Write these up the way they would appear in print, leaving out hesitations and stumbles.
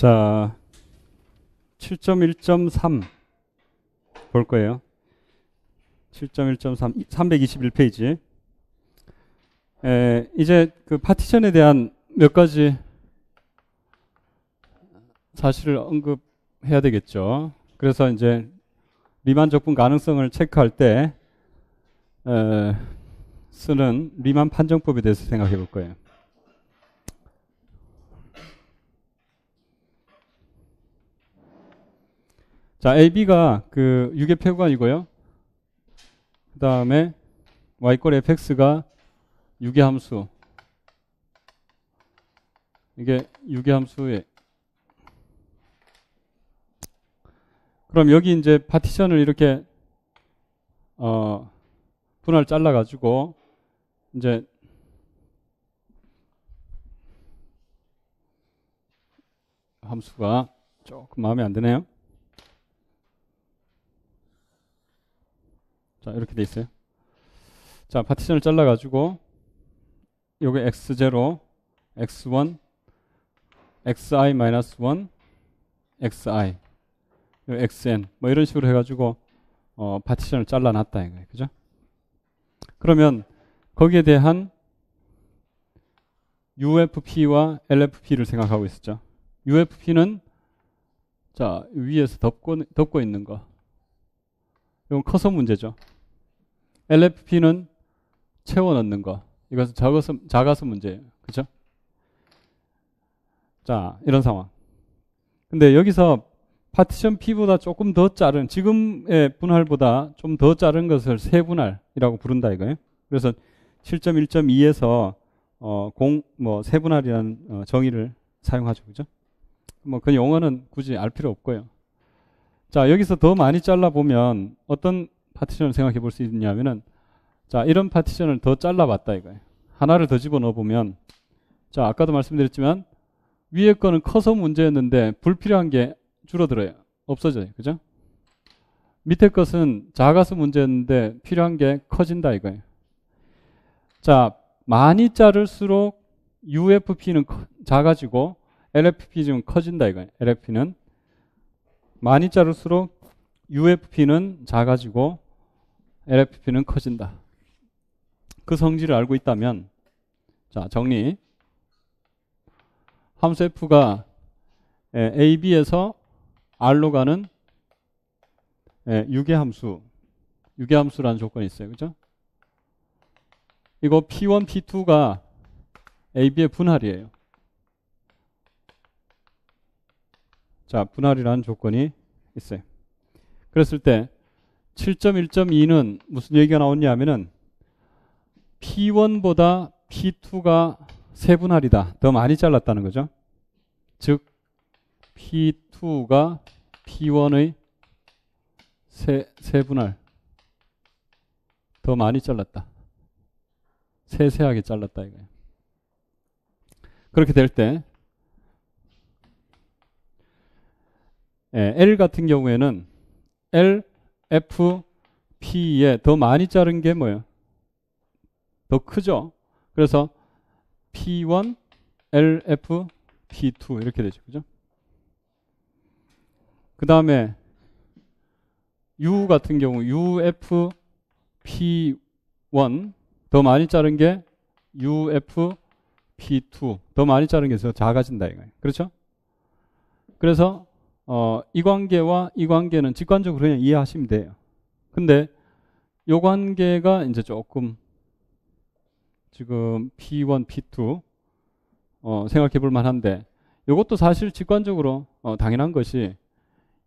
자, 7.1.3 볼 거예요. 7.1.3 321페이지. 이제 그 파티션에 대한 몇 가지 사실을 언급해야 되겠죠. 그래서 이제 리만 적분 가능성을 체크할 때 쓰는 리만 판정법에 대해서 생각해 볼 거예요. 자, AB가 그 유괴폐구간이고요. 그 다음에 y = fx가 유괴함수. 이게 유괴함수에. 그럼 여기 이제 파티션을 이렇게 분할 잘라가지고 이제 함수가 조금 마음에 안 드네요. 자, 이렇게 돼 있어요. 자, 파티션을 잘라가지고 요게 x0, x1, xi-1, xi, xn 뭐 이런 식으로 해가지고 파티션을 잘라놨다 이거예요. 그죠? 그러면 거기에 대한 UFP와 LFP를 생각하고 있었죠. UFP는 자, 위에서 덮고 있는 거. 이건 커서 문제죠. LFP는 채워 넣는 거. 이것은 작아서 문제예요. 그죠? 자, 이런 상황. 근데 여기서 파티션 P보다 조금 더 작은, 지금의 분할보다 좀 더 작은 것을 세분할이라고 부른다 이거예요. 그래서 7.1.2에서 세분할이라는 정의를 사용하죠. 그죠? 뭐 그 용어는 굳이 알 필요 없고요. 자, 여기서 더 많이 잘라보면 어떤 파티션을 생각해 볼 수 있냐면은, 자, 이런 파티션을 더 잘라봤다 이거예요. 하나를 더 집어넣어 보면, 자, 아까도 말씀드렸지만 위에 거는 커서 문제였는데 불필요한 게 줄어들어요. 없어져요. 그죠? 밑에 것은 작아서 문제였는데 필요한 게 커진다 이거예요. 자, 많이 자를수록 UFP는 작아지고 LFP는 커진다 이거예요. LFP는 많이 자를수록 UFP는 작아지고 LFP는 커진다. 그 성질을 알고 있다면, 자, 정리. 함수 F가 AB에서 R로 가는 유괴함수라는 조건이 있어요. 그죠? 이거 P1, P2가 AB의 분할이에요. 자, 분할이라는 조건이 있어요. 그랬을 때 7.1.2는 무슨 얘기가 나오냐 하면은 P1보다 P2가 세분할이다. 더 많이 잘랐다는 거죠. 즉 P2가 P1의 세분할 더 많이 잘랐다. 세세하게 잘랐다 이거예요. 그렇게 될 때 L 같은 경우에는 L, F, P에 더 많이 자른 게 뭐예요? 더 크죠? 그래서 P1, L, F, P2 이렇게 되죠. 그죠? 그 다음에 U 같은 경우 UF, P1 더 많이 자른 게 UF, P2 더 많이 자른 게 더 작아진다 이거예요. 그렇죠? 그래서 이 관계와 이 관계는 직관적으로 그냥 이해하시면 돼요. 근데 이 관계가 이제 조금 지금 P1, P2 생각해 볼 만한데, 이것도 사실 직관적으로 당연한 것이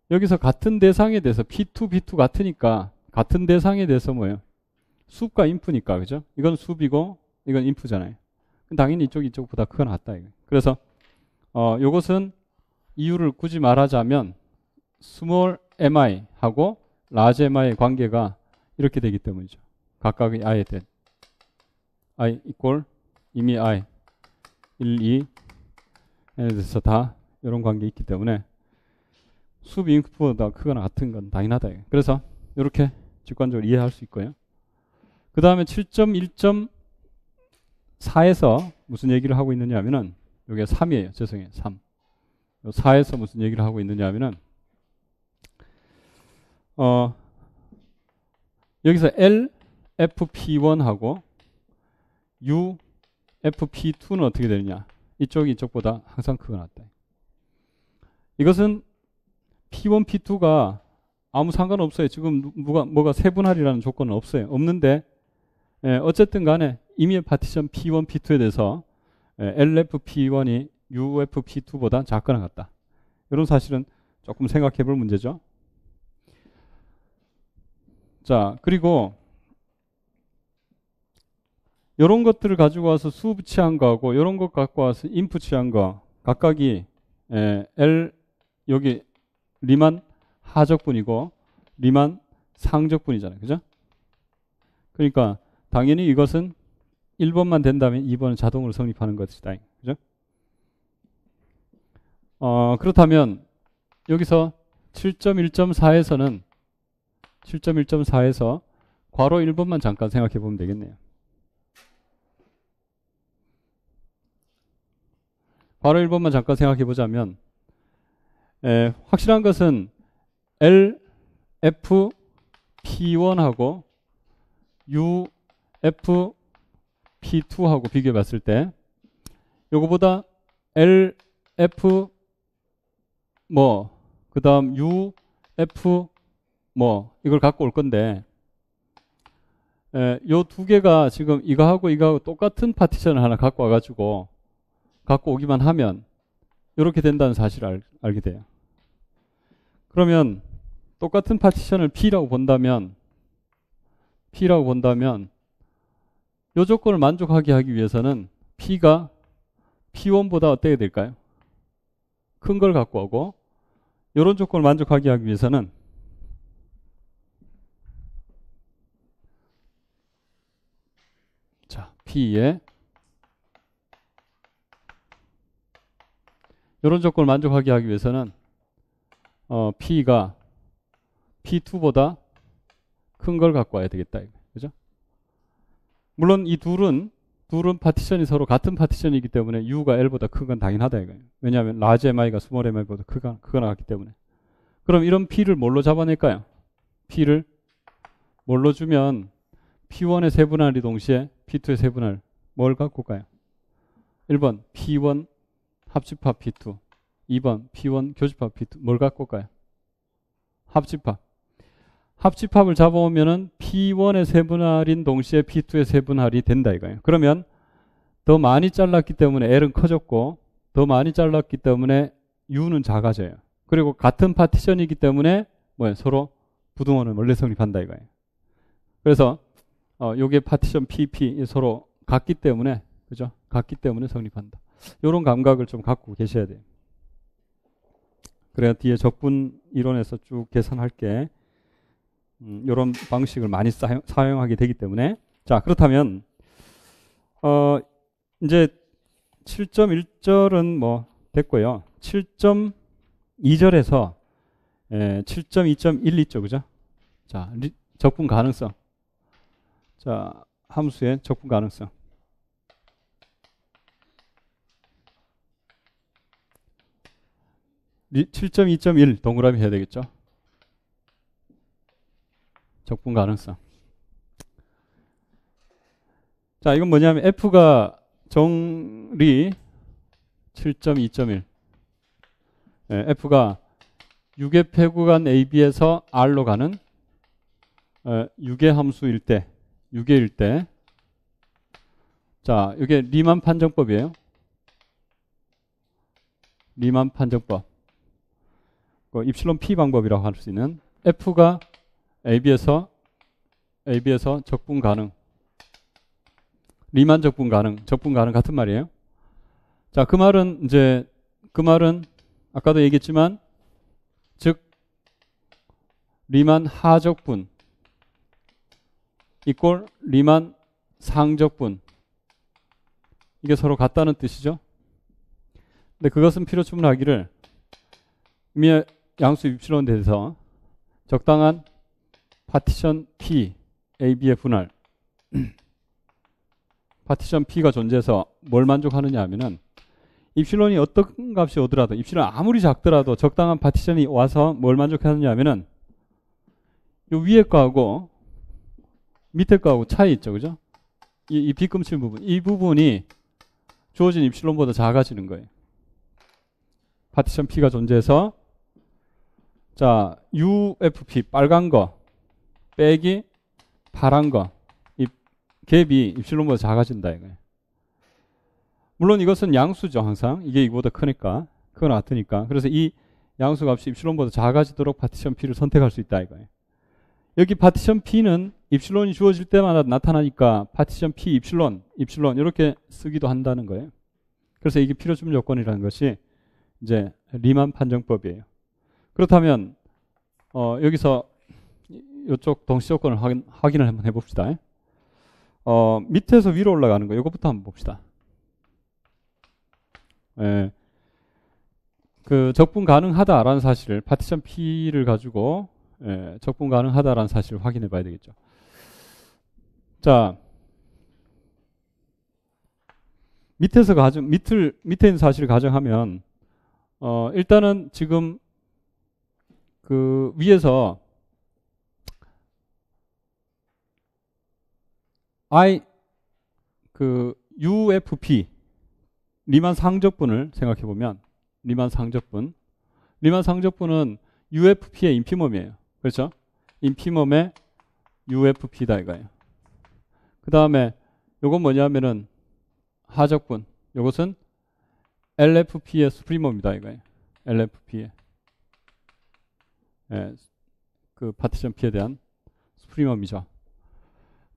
여기서 같은 대상에 대해서 P2, P2 같으니까 같은 대상에 대해서 뭐예요? 수가 인프니까. 그죠? 이건 수비고 이건 인프잖아요. 당연히 이쪽보다 크거나 같다 이거. 그래서 이것은 이유를 굳이 말하자면 스몰 mi 하고 라지 mi의 관계가 이렇게 되기 때문이죠. 각각의 i에 대한 i 이꼴 이미 i 1, 2에 대해서 다 이런 관계 있기 때문에 수비 인프보다 크거나 같은 건 당연하다. 그래서 이렇게 직관적으로 이해할 수 있고요. 그 다음에 7.1.4에서 무슨 얘기를 하고 있느냐 하면은 이게 3이에요. 죄송해요. 3. 4에서 무슨 얘기를 하고 있느냐 하면은 여기서 LFP1하고 UFP2는 어떻게 되느냐? 이쪽이 이쪽보다 항상 크게 나왔다. 이것은 P1, P2가 아무 상관없어요. 지금 뭐가 세분할이라는 조건은 없어요. 없는데 어쨌든 간에 이미 파티션 P1, P2에 대해서 LFP1이 UFP2보다 작거나 같다. 이런 사실은 조금 생각해 볼 문제죠. 자, 그리고 이런 것들을 가지고 와서 수 취한 거하고 이런 것 갖고 와서 인풋 취한 거 각각이 여기 리만 하적분이고 리만 상적분이잖아요. 그죠? 그러니까 당연히 이것은 1번만 된다면 2번은 자동으로 성립하는 것이다. 그죠? 그렇다면 여기서 7.1.4에서는 7.1.4에서 괄호 1번만 잠깐 생각해 보면 되겠네요. 괄호 1번만 잠깐 생각해 보자면 확실한 것은 LFP1하고 UFP2하고 비교해 봤을 때 요거보다 LF 그 다음 UF 이걸 갖고 올 건데 요 두 개가 지금 이거하고 이거하고 똑같은 파티션을 하나 갖고 와가지고 갖고 오기만 하면 이렇게 된다는 사실을 알게 돼요. 그러면 똑같은 파티션을 P라고 본다면 이 조건을 만족하게 하기 위해서는 P가 P1보다 어떻게 될까요? 큰 걸 갖고 오고 이런 조건을 만족하게 하기 위해서는 자, P에 이런 조건을 만족하게 하기 위해서는 P가 P2보다 큰 걸 갖고 와야 되겠다. 그죠? 물론 이 둘은 파티션이 서로 같은 파티션이기 때문에 U가 L보다 큰 건 당연하다 이거예요. 왜냐하면 라지 MI가 스몰 MI보다 크거나 같기 때문에. 그럼 이런 P를 뭘로 잡아낼까요? P를 뭘로 주면 P1의 세분할이 동시에 P2의 세분할 뭘 갖고 올까요? 1번 P1 합집합 P2 2번 P1 교집합 P2 뭘 갖고 올까요? 합집합. 합집합을 잡아오면은 P1의 세분할인 동시에 P2의 세분할이 된다 이거예요. 그러면 더 많이 잘랐기 때문에 L은 커졌고 더 많이 잘랐기 때문에 U는 작아져요. 그리고 같은 파티션이기 때문에 서로 부등호는 원래 성립한다 이거예요. 그래서 요게 파티션 PP 서로 같기 때문에 그죠? 같기 때문에 성립한다. 이런 감각을 좀 갖고 계셔야 돼요. 그래야 뒤에 적분 이론에서 쭉 계산할 게 이런 방식을 많이 사용하게 되기 때문에 자 그렇다면 이제 7.1절은 됐고요. 7.2절에서 7.2.1 있죠, 그죠? 자 적분 가능성. 자 함수의 적분 가능성. 7.2.1 동그라미 해야 되겠죠? 적분 가능성. 자, 이건 뭐냐면 F가 정리 7.2.1. F가 6의 폐구간 AB에서 R로 가는 6의 함수일 때, 6의일 때. 자, 이게 리만 판정법이에요. 리만 판정법. 입실론 P 방법이라고 할 수 있는 F가 AB에서 적분 가능. 리만 적분 가능 같은 말이에요. 자, 그 말은 아까도 얘기했지만 즉 리만 하적분 이꼴 리만 상적분 이게 서로 같다는 뜻이죠. 근데 그것은 필요충분하기를 이미 양수 입실론에 대해서 적당한 파티션 P, AB의 분할 파티션 P가 존재해서 뭘 만족하느냐 하면은 입실론이 어떤 값이 오더라도 입실론 아무리 작더라도 적당한 파티션이 와서 뭘 만족하느냐 하면은 요 위에 거하고 밑에 거하고 차이 있죠. 그죠? 이 빗금칠 부분. 이 부분이 주어진 입실론보다 작아지는 거예요. 파티션 P가 존재해서 자, UFP 빨간 거 빼기 파란 거 이 갭이 입실론보다 작아진다 이거예요. 물론 이것은 양수죠. 항상 이게 이거보다 크니까 크거나 같으니까. 그래서 이 양수 값이 입실론보다 작아지도록 파티션 P를 선택할 수 있다 이거예요. 여기 파티션 P는 입실론이 주어질 때마다 나타나니까 파티션 P 입실론 이렇게 쓰기도 한다는 거예요. 그래서 이게 필요주문 요건이라는 것이 이제 리만 판정법이에요. 그렇다면 여기서 이쪽 동시 조건을 확인을 한번 해봅시다. 밑에서 위로 올라가는 거 이것부터 한번 봅시다. 예, 그 적분 가능하다라는 사실을 파티션 P를 가지고 적분 가능하다라는 사실을 확인해 봐야 되겠죠. 자, 밑에 있는 사실을 가정하면 일단은 지금 그 위에서 UFP 리만 상적분을 생각해 보면 리만 상적분은 UFP의 인피멈이에요. 그렇죠? 인피멈의 UFP다 이거예요. 그 다음에 요건 뭐냐면은 하적분. 요것은 LFP의 수프리멈이다 이거예요. LFP의 그 파티션 P에 대한 수프리멈이죠.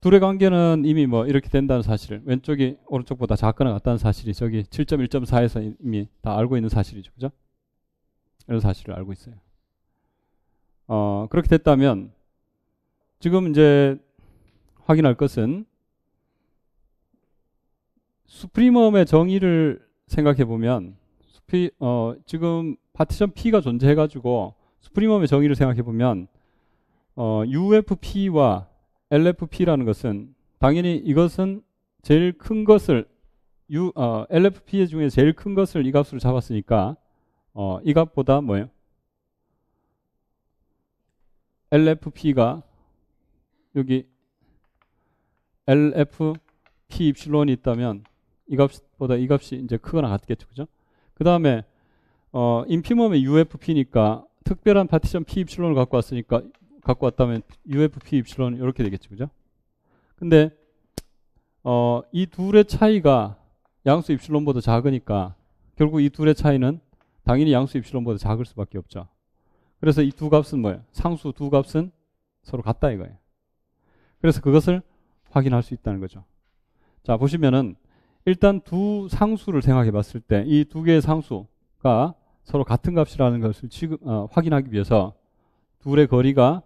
둘의 관계는 이미 뭐 이렇게 된다는 사실을 왼쪽이 오른쪽보다 작거나 같다는 사실이 저기 7.1.4에서 이미 다 알고 있는 사실이죠. 그죠? 이런 사실을 알고 있어요. 그렇게 됐다면 지금 이제 확인할 것은 수프리멈의 정의를 생각해 보면 지금 파티션 P가 존재해 가지고 수프리멈의 정의를 생각해 보면 UFP와 LFP라는 것은 당연히 이것은 제일 큰 것을 LFP 중에 제일 큰 것을 이 값으로 잡았으니까 이 값보다 뭐예요? LFP가 여기 LFP 입실론이 있다면 이 값보다 이 값이 이제 크거나 같겠죠. 그죠? 그 다음에 인피멈의 UFP니까 특별한 파티션 P 입실론을 갖고 왔다면 UFP 입실론 이렇게 되겠죠. 그죠? 근데 이 둘의 차이가 양수 입실론보다 작으니까 결국 이 둘의 차이는 당연히 양수 입실론보다 작을 수밖에 없죠. 그래서 이 두 값은 뭐예요? 상수 두 값은 서로 같다 이거예요. 그래서 그것을 확인할 수 있다는 거죠. 자, 보시면은 일단 두 상수를 생각해 봤을 때 이 두 개의 상수가 서로 같은 값이라는 것을 지금 확인하기 위해서 둘의 거리가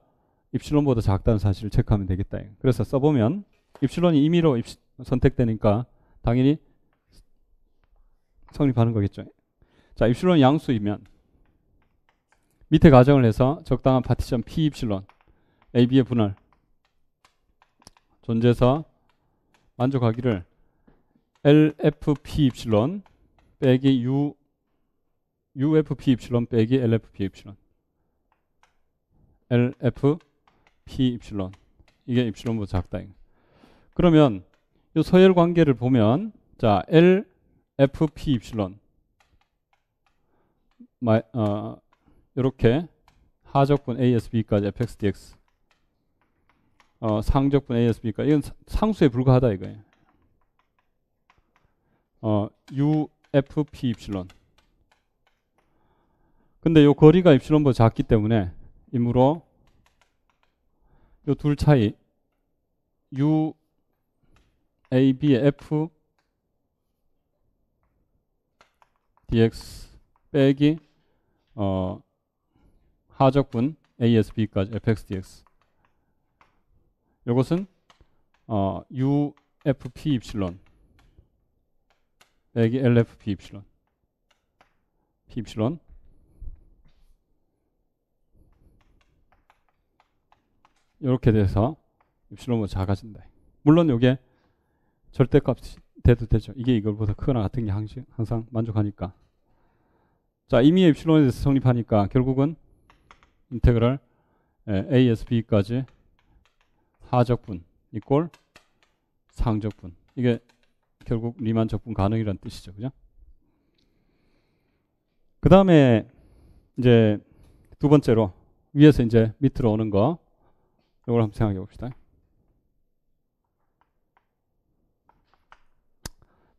입실론보다 작다는 사실을 체크하면 되겠다. 그래서 써보면 입실론이 임의로 선택되니까 당연히 성립하는 거겠죠. 자, 입실론 양수이면 밑에 가정을 해서 적당한 파티션 P 입실론 AB의 분할 존재해서 만족하기를 LFP 입실론 빼기 UFP 입실론 빼기 LFP 입실론 LFP 입실론 이게 입실론보다 작다. 그러면 이 서열 관계를 보면 자 LFP 입실론 이렇게 하적분 ASB까지 fxdx 상적분 ASB까지 이건 상수에 불과하다 이거예요. UFP 입실론 근데 요 거리가 입실론보다 작기 때문에 이므로 요 둘 차이 UAB의 F dx 빼기 하적분 ASB까지 fxdx 요것은 UFP 입실론 빼기 LFP 입실론 P 입실론 이렇게 돼서 입실론보다 작아진다. 물론 이게 절대값 돼도 되죠. 이게 이걸보다 크거나 같은 게 항상 만족하니까. 자, 임의의 입실론에 대해서 성립하니까 결국은 인테그랄 a에서 b까지 하적분 이꼴 상적분. 이게 결국 리만 적분 가능이라는 뜻이죠. 그죠? 그 다음에 이제 두 번째로 위에서 이제 밑으로 오는 거 이걸 한번 생각해 봅시다.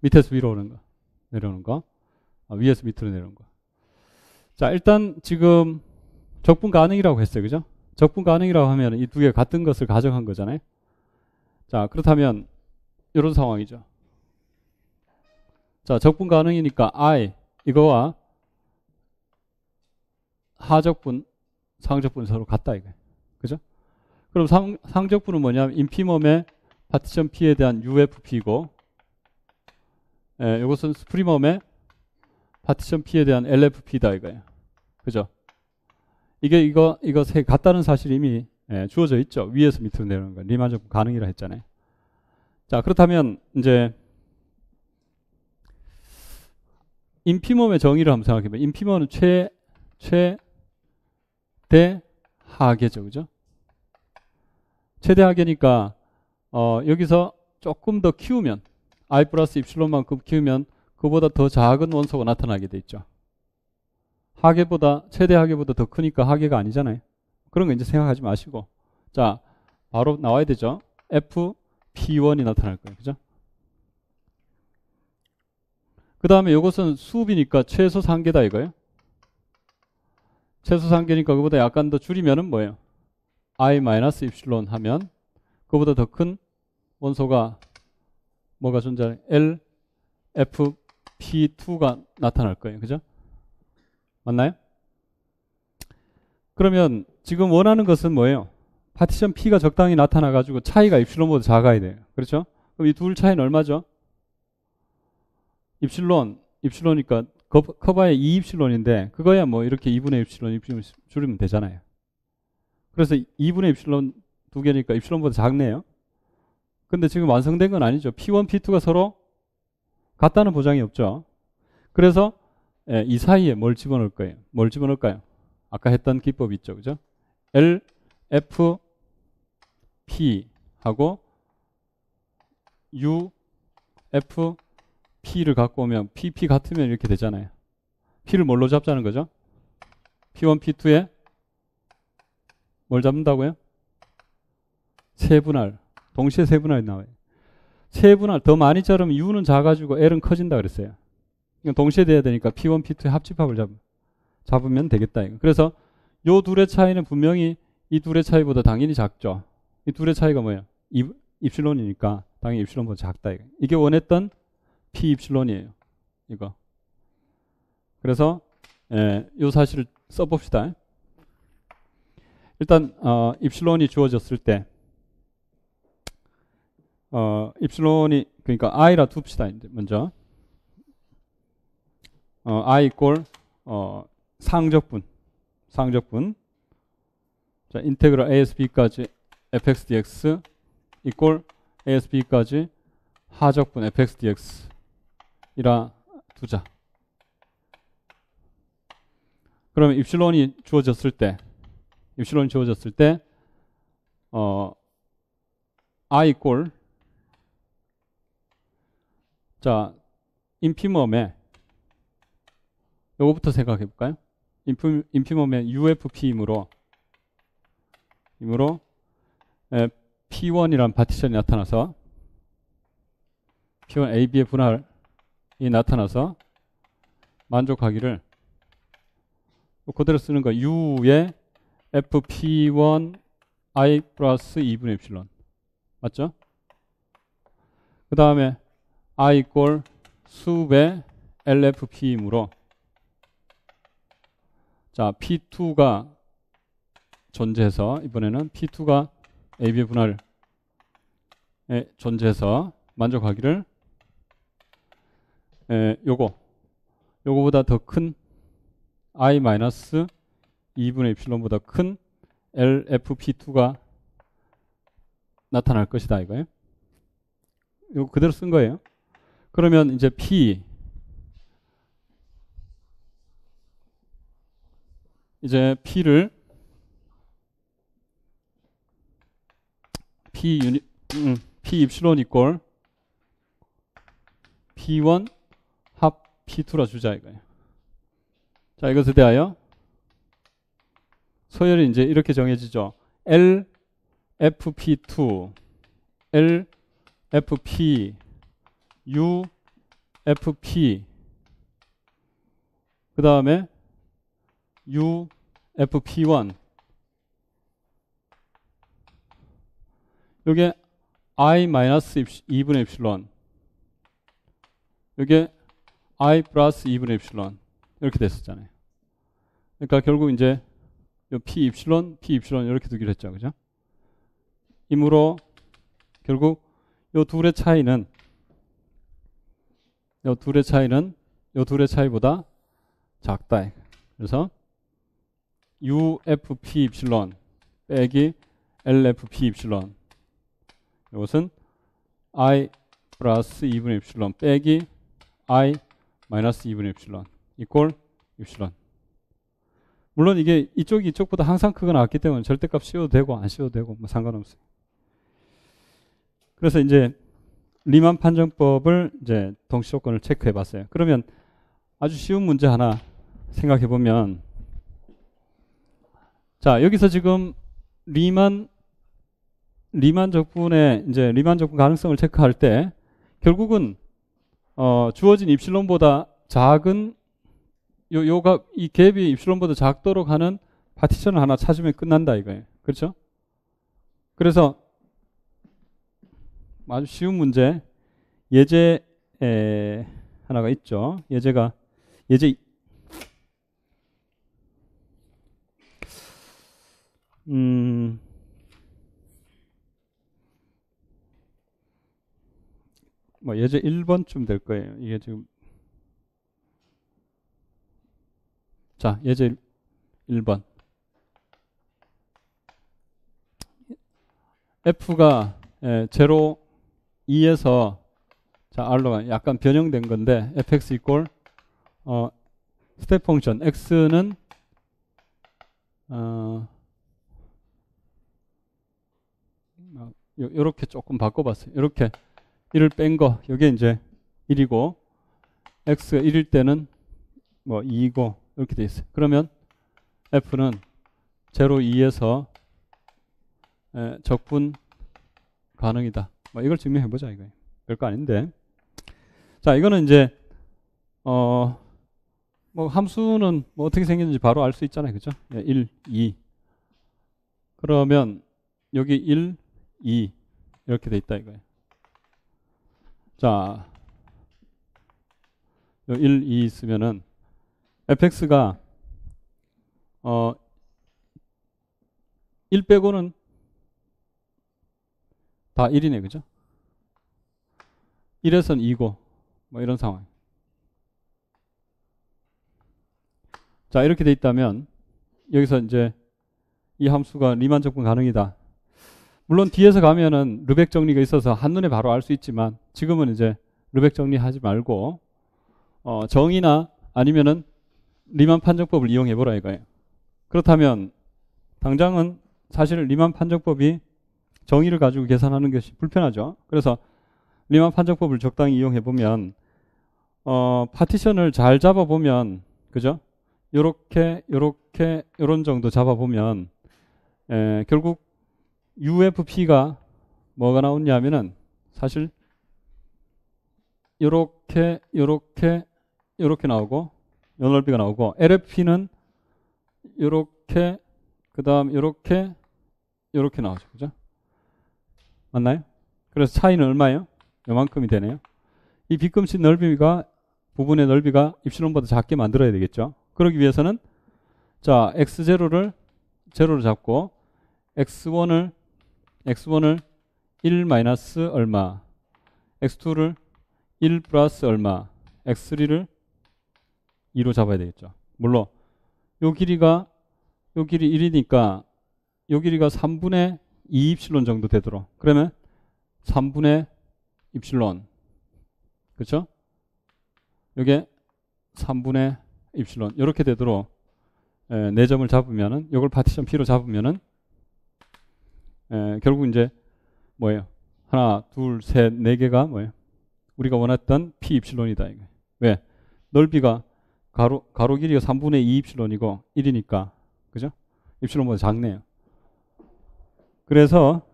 밑에서 위로 오는 거, 내려오는 거, 위에서 밑으로 내려오는 거. 자, 일단 지금 적분 가능이라고 했어요. 그죠? 적분 가능이라고 하면 이 두 개 같은 것을 가정한 거잖아요. 자, 그렇다면 이런 상황이죠. 자, 적분 가능이니까 I 이거와 하적분, 상적분이 서로 같다 이거예요. 그죠? 그럼 상적분은 뭐냐면 인피멈의 파티션 P에 대한 UFP이고 이것은 스프리멈의 파티션 P에 대한 LFP다 이거예요. 그죠? 이거 세 같다는 사실이 이미 주어져 있죠. 위에서 밑으로 내려오는 거. 리만 적분 가능이라 했잖아요. 자, 그렇다면 이제 인피멈의 정의를 한번 생각해 봐요. 인피멈은 최대하계죠. 그죠? 최대하계니까 여기서 조금 더 키우면 I 플러스 입실론만큼 키우면 그보다 더 작은 원소가 나타나게 돼 있죠. 하계보다 최대 하계보다 더 크니까 하계가 아니잖아요. 그런 거 이제 생각하지 마시고 자 바로 나와야 되죠. FP1이 나타날 거예요. 그죠? 그 다음에 이것은 수업이니까 최소 상계다 이거예요. 최소 상계니까 그보다 약간 더 줄이면은 뭐예요? I 마이너스 입실론 하면 그보다 더 큰 원소가 뭐가 존재하는 LFP2가 나타날 거예요. 그죠? 맞나요? 그러면 지금 원하는 것은 뭐예요? 파티션 P가 적당히 나타나 가지고 차이가 입실론보다 작아야 돼요. 그렇죠? 그럼 이 둘 차이는 얼마죠? 입실론이니까 커버의 2입실론인데 그거야 뭐 이렇게 2분의 입실론 줄이면 되잖아요. 그래서 2분의 입실론 두 개니까 입실론보다 작네요. 근데 지금 완성된 건 아니죠. P1, P2가 서로 같다는 보장이 없죠. 그래서 이 사이에 뭘 집어넣을 거예요? 뭘 집어넣을까요? 아까 했던 기법이 있죠. 그죠? LFP하고 UFP를 갖고 오면 PP 같으면 이렇게 되잖아요. P를 뭘로 잡자는 거죠? P1, P2에 뭘 잡는다고요? 세분할. 동시에 세분할이 나와요. 세분할 더 많이 자르면 U는 작아지고 L은 커진다 그랬어요. 동시에 돼야 되니까 P1, P2의 합집합을 잡으면 되겠다. 그래서 요 둘의 차이는 분명히 이 둘의 차이보다 당연히 작죠. 이 둘의 차이가 뭐예요? 입실론이니까 당연히 입실론보다 작다. 이게 원했던 P 입실론이에요. 이거. 그래서 요 사실을 써봅시다. 일단 입실론이 주어졌을 때 입실론이 그러니까 I라 둡시다. 이제 먼저 I 이꼴 상적분 자 인테그랄 AS B까지 fx dx 이꼴 AS B까지 하적분 fx dx 이라 두자. 그러면 입실론이 주어졌을 때 I 이꼴 자 인피멈에 요거부터 생각해 볼까요? 인피멈의 UFP이므로 P1이라는 파티션이 나타나서 P1 AB의 분할이 나타나서 만족하기를 그대로 쓰는 거 U의 FP1 I 플러스 2분의 입실론 맞죠? 그 다음에 I 이꼴 수의 LFP이므로 자 P2가 존재해서 이번에는 P2가 AB의 분할에 존재해서 만족하기를 요거보다 더 큰 I 마이너스 2분의 입실론보다 큰 LFP2가 나타날 것이다 이거예요. 이거 그대로 쓴 거예요. 그러면 이제 P 이제 P를 P 입실론 이꼴 P1 합 P2라 주자 이거예요. 자, 이것에 대하여 서열이 이제 이렇게 정해지죠. L FP2 L FP U FP 그 다음에 U FP1 요게 I 마이너스 2분의 입실론 요게 I 플러스 2분의 입실론 이렇게 됐었잖아요. 그러니까 결국 이제 요 P 입실론 이렇게 두기로 했죠. 그죠? 이므로 결국 요 둘의 차이는 요 둘의 차이보다 작다. 그래서 UFP 입실론 빼기 LFP 입실론 이것은 I 플러스 2분의 입실론 빼기 I 마이너스 2분의 입실론 이꼴 입실론. 물론 이게 이쪽이 이쪽보다 항상 크게 나왔기 때문에 절대값 씌워도 되고 안 씌워도 되고 뭐 상관없어요. 그래서 이제 리만 판정법을 이제 동시 조건을 체크해 봤어요. 그러면 아주 쉬운 문제 하나 생각해 보면 자, 여기서 지금 리만 적분의 이제 리만 적분 가능성을 체크할 때 결국은 주어진 입실론보다 작은 이 갭이 입실론보다 작도록 하는 파티션을 하나 찾으면 끝난다 이거예요. 그렇죠? 그래서 아주 쉬운 문제 예제 하나가 있죠. 예제 뭐 예제 1번쯤 될 거예요. 이게 지금 자, 예제 1번 F가 0, 2에서 자, R로 약간 변형된 건데 fx 이꼴 스텝 펑션 x는 요렇게 조금 바꿔봤어요. 이렇게 1을 뺀 거, 이게 이제 1이고, x가 1일 때는 뭐 2이고, 이렇게 돼 있어요. 그러면 f는 0, 2에서 적분 가능이다. 뭐 이걸 증명해보자, 이거예요. 별거 아닌데. 자, 이거는 이제, 뭐 함수는 뭐 어떻게 생겼는지 바로 알 수 있잖아요. 그죠? 1, 2. 그러면 여기 1, 2 이렇게 돼 있다 이거예요. 자, 1, 2 있으면은 fx가 1 빼고는 다 1이네. 그죠? 1에선 2고 뭐 이런 상황. 자, 이렇게 돼 있다면 여기서 이제 이 함수가 리만 적분 가능이다. 물론 뒤에서 가면은 르벡 정리가 있어서 한눈에 바로 알 수 있지만 지금은 이제 르벡 정리하지 말고 정의나 아니면은 리만 판정법을 이용해 보라 이거예요. 그렇다면 당장은 사실 리만 판정법이 정의를 가지고 계산하는 것이 불편하죠. 그래서 리만 판정법을 적당히 이용해 보면 파티션을 잘 잡아 보면 그죠? 요렇게 요런 정도 잡아 보면 결국 UFP가 뭐가 나오냐면은 사실 요렇게 나오고 요 넓이가 나오고 LFP는 요렇게 그다음 요렇게 나오죠. 그죠? 맞나요? 그래서 차이는 얼마예요? 요만큼이 되네요. 이 빗금치 넓이가 부분의 넓이가 입실론보다 작게 만들어야 되겠죠. 그러기 위해서는 자, x0를 제로로 잡고 x1을 1 마이너스 얼마, x2를 1 플러스 얼마, x3를 2로 잡아야 되겠죠. 물론 요 길이 1이니까 요 길이가 3분의 2 입실론 정도 되도록. 그러면 3분의 입실론 그렇죠? 이게 3분의 입실론 이렇게 되도록 4점을 잡으면은 이걸 파티션 P로 잡으면은 결국 이제 뭐예요? 하나, 둘, 셋, 4개가 뭐예요? 우리가 원했던 P 입실론이다. 이거. 왜? 넓이가 가로 길이가 3분의 2 입실론이고 1이니까 그죠? 입실론보다 작네요. 그래서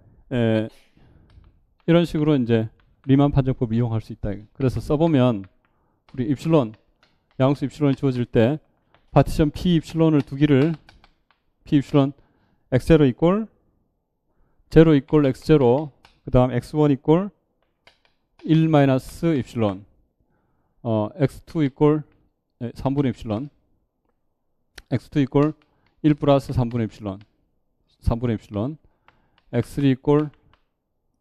이런 식으로 이제 리만 판정법을 이용할 수 있다. 그래서 써보면 우리 입실론 양수 입실론이 주어질 때 파티션 P 입실론을 두 개를 P 입실론 x0 이꼴 0 이꼴 x0 그 다음 x1 이꼴 1 마이너스 입실론 x2 이꼴 3분의 입실론 x2 이꼴 1 플러스 3분의 입실론 3분의 입실론 x3 이꼴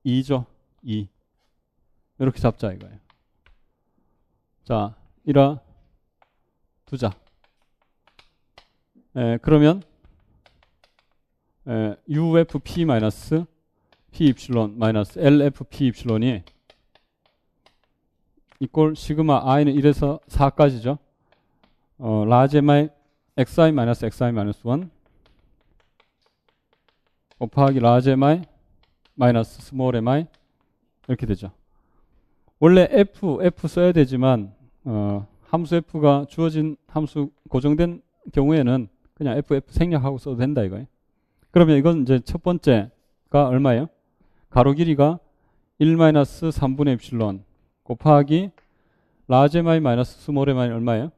2죠. 2 이렇게 잡자 이거예요. 자, 1화 두자. 그러면 UFP 마이너스 P 입실론 마이너스 LFP 입실론이 이꼴 시그마 i는 1에서 4까지죠. 라제마이 xi 마이너스 xi 마이너스 1 곱하기 라제마이 마이너스 스몰 mi 이렇게 되죠. 원래 f 써야 되지만 함수 f가 주어진 함수 고정된 경우에는 그냥 f 생략하고 써도 된다 이거예요. 그러면 이건 이제 첫 번째가 얼마예요? 가로 길이가 1-3분의 입실론 곱하기 라제마이 마이너스 스몰 mi 얼마예요?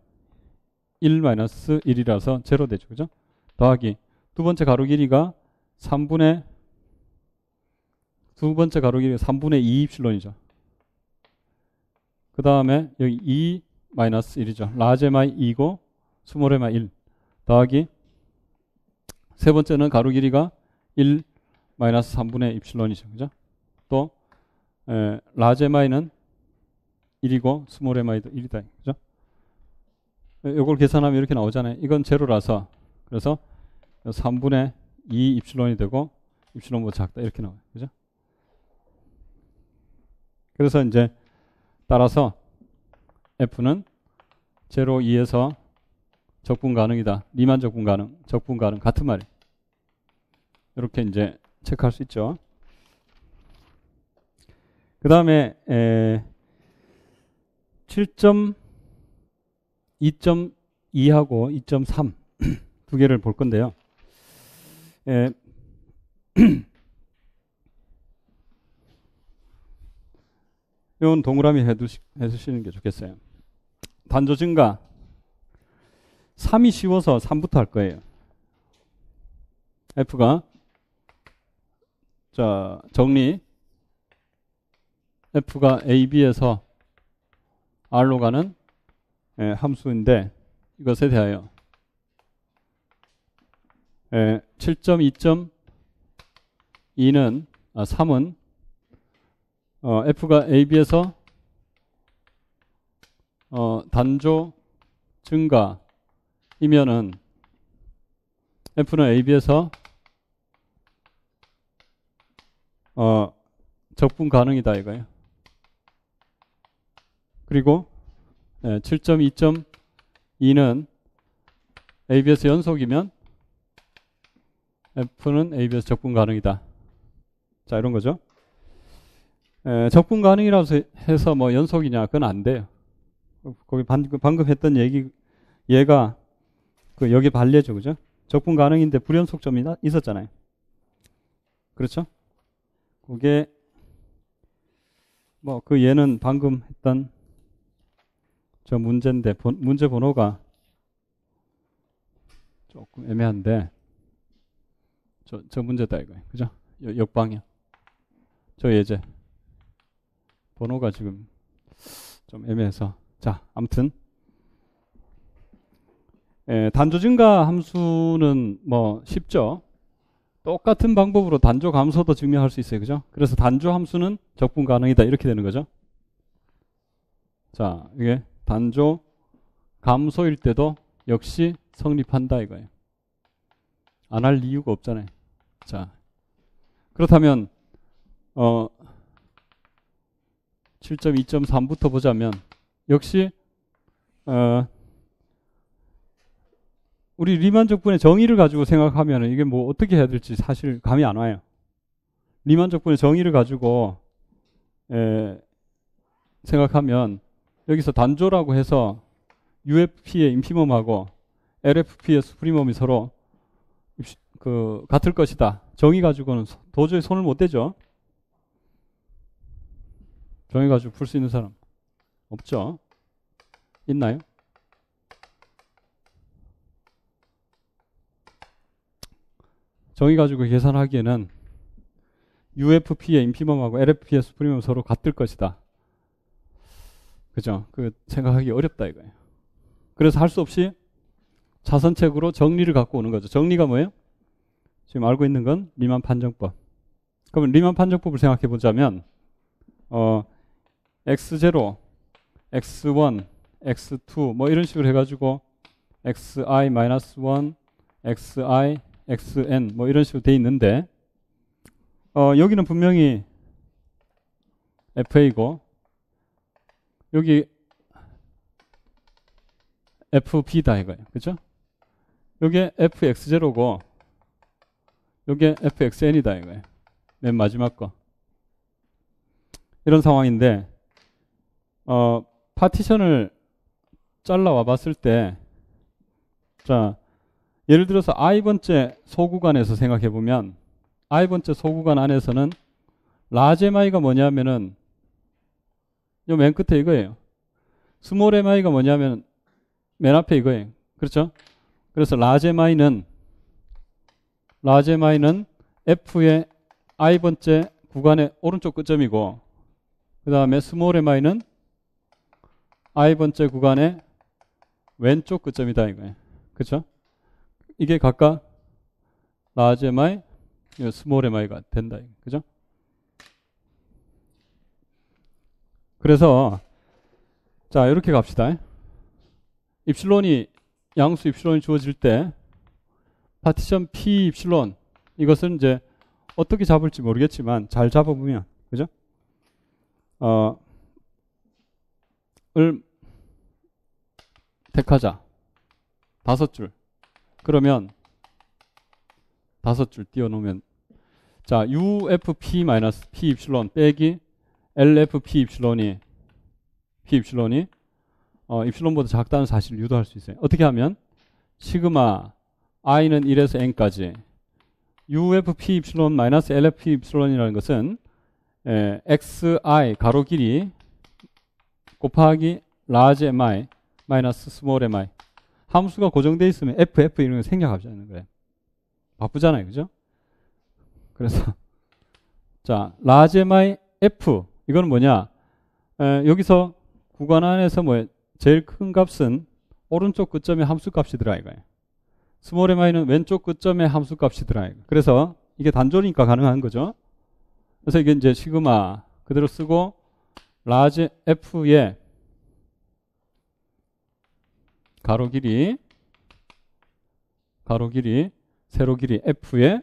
1-1이라서 제로 되죠. 그죠? 더하기 두 번째 가로 길이가 3분의 두 번째 가로 길이가 3분의 2 입실론이죠. 그 다음에 여기 2 마이너스 1이죠. 라제마이 2고 스몰레마이 1 더하기 세 번째는 가로 길이가 1 마이너스 3분의 입실론이죠. 그죠? 또 라제마이는 1이고 스몰레마이도 1이다. 그죠? 이걸 계산하면 이렇게 나오잖아요. 이건 제로라서 그래서 3분의 2 입실론이 되고 입실론보다 작다 이렇게 나와요. 그죠? 그래서 이제 따라서 F는 0, 2에서 적분 가능이다. 리만 적분 가능, 적분 가능 같은 말이에요. 이렇게 이제 체크할 수 있죠. 그 다음에 7.2.2하고 2.3 두 개를 볼 건데요. 이건 동그라미 해두시는 게 좋겠어요. 단조 증가 3이 쉬워서 3부터 할 거예요. F가 자 정리 F가 A, B에서 R로 가는 함수인데 이것에 대하여 7.2.2는 3은 F가 A, B에서 단조 증가이면은 F는 A, B에서 적분 가능이다 이거예요. 그리고 7.2.2는 A, B에서 연속이면 F는 A, B에서 적분 가능이다. 자, 이런 거죠. 적분 가능이라고 해서 뭐 연속이냐 그건 안 돼요. 거기 방금 했던 얘가 여기 반례죠. 그죠? 적분 가능인데 불연속점이 있었잖아요. 그렇죠? 그게 뭐 그 얘는 방금 했던 저 문제인데 문제 번호가 조금 애매한데 저 문제다 이거예요. 그죠? 역방향. 저 예제 번호가 지금 좀 애매해서 자 아무튼 단조 증가 함수는 뭐 쉽죠. 똑같은 방법으로 단조 감소도 증명할 수 있어요. 그죠? 그래서 단조 함수는 적분 가능이다 이렇게 되는 거죠. 자 이게 단조 감소일 때도 역시 성립한다 이거예요. 안 할 이유가 없잖아요. 자 그렇다면 7.2.3부터 보자면 역시 우리 리만 적분의 정의를 가지고 생각하면 이게 뭐 어떻게 해야 될지 사실 감이 안 와요. 리만 적분의 정의를 가지고 생각하면 여기서 단조라고 해서 UFP의 인피멈하고 LFP의 수프리멈이 서로 같을 것이다. 정의 가지고는 도저히 손을 못 대죠. 정의 가지고 풀 수 있는 사람 없죠? 있나요? 정의 가지고 계산하기에는 UFP의 인피멈하고 LFP의 수프리멈 서로 같을 것이다. 그죠? 생각하기 어렵다 이거예요. 그래서 할 수 없이 차선책으로 정리를 갖고 오는 거죠. 정리가 뭐예요? 지금 알고 있는 건 리만 판정법. 그러면 리만 판정법을 생각해 보자면 x0, x1, x2 뭐 이런 식으로 해가지고 xi-1, xi, xn 뭐 이런 식으로 돼 있는데 여기는 분명히 fa고 여기 fb다 이거예요. 그죠? 요게 fx0고 요게 fxn이다 이거예요. 맨 마지막 거. 이런 상황인데 파티션을 잘라와 봤을 때 자, 예를 들어서 i번째 소구간에서 생각해 보면 i번째 소구간 안에서는 라지 mi가 뭐냐면은 요 맨 끝에 이거예요. 스몰 mi가 뭐냐면 맨 앞에 이거예요. 그렇죠? 그래서 라지 mi는 f의 i번째 구간의 오른쪽 끝점이고 그 다음에 스몰 mi는 i번째 구간의 왼쪽 끝점이다 이거예요. 그렇죠? 이게 각각 라지 mi, 스몰 mi가 된다. 그죠? 그래서 자 이렇게 갑시다. 입실론이 양수 입실론이 주어질 때 파티션 P 입실론 이것은 이제 어떻게 잡을지 모르겠지만 잘 잡아보면 그죠? 을 택하자. 5줄. 그러면 5줄 띄워놓으면 자 UFP 마이너스 P 입실론 빼기 LFP 입실론이 P 입실론이 입실론보다 작다는 사실을 유도할 수 있어요. 어떻게 하면 시그마 i는 1에서 n까지 UFP 입실론 마이너스 LFP 입실론이라는 것은 xi 가로 길이 곱하기 large mi 마이너스 small mi 함수가 고정되어 있으면 ff 이런 거 생략하지 않는 거예요. 바쁘잖아요. 그죠? 그래서 자 large mi f 이거는 뭐냐 여기서 구간 안에서 뭐 제일 큰 값은 오른쪽 끝점의 함수값이더라 이거예요. 스몰 mi는 왼쪽 끝점의 함수값이더라 이거. 그래서 이게 단조니까 가능한 거죠. 그래서 이게 이제 시그마 그대로 쓰고 라지 f의 가로 길이 세로 길이 f의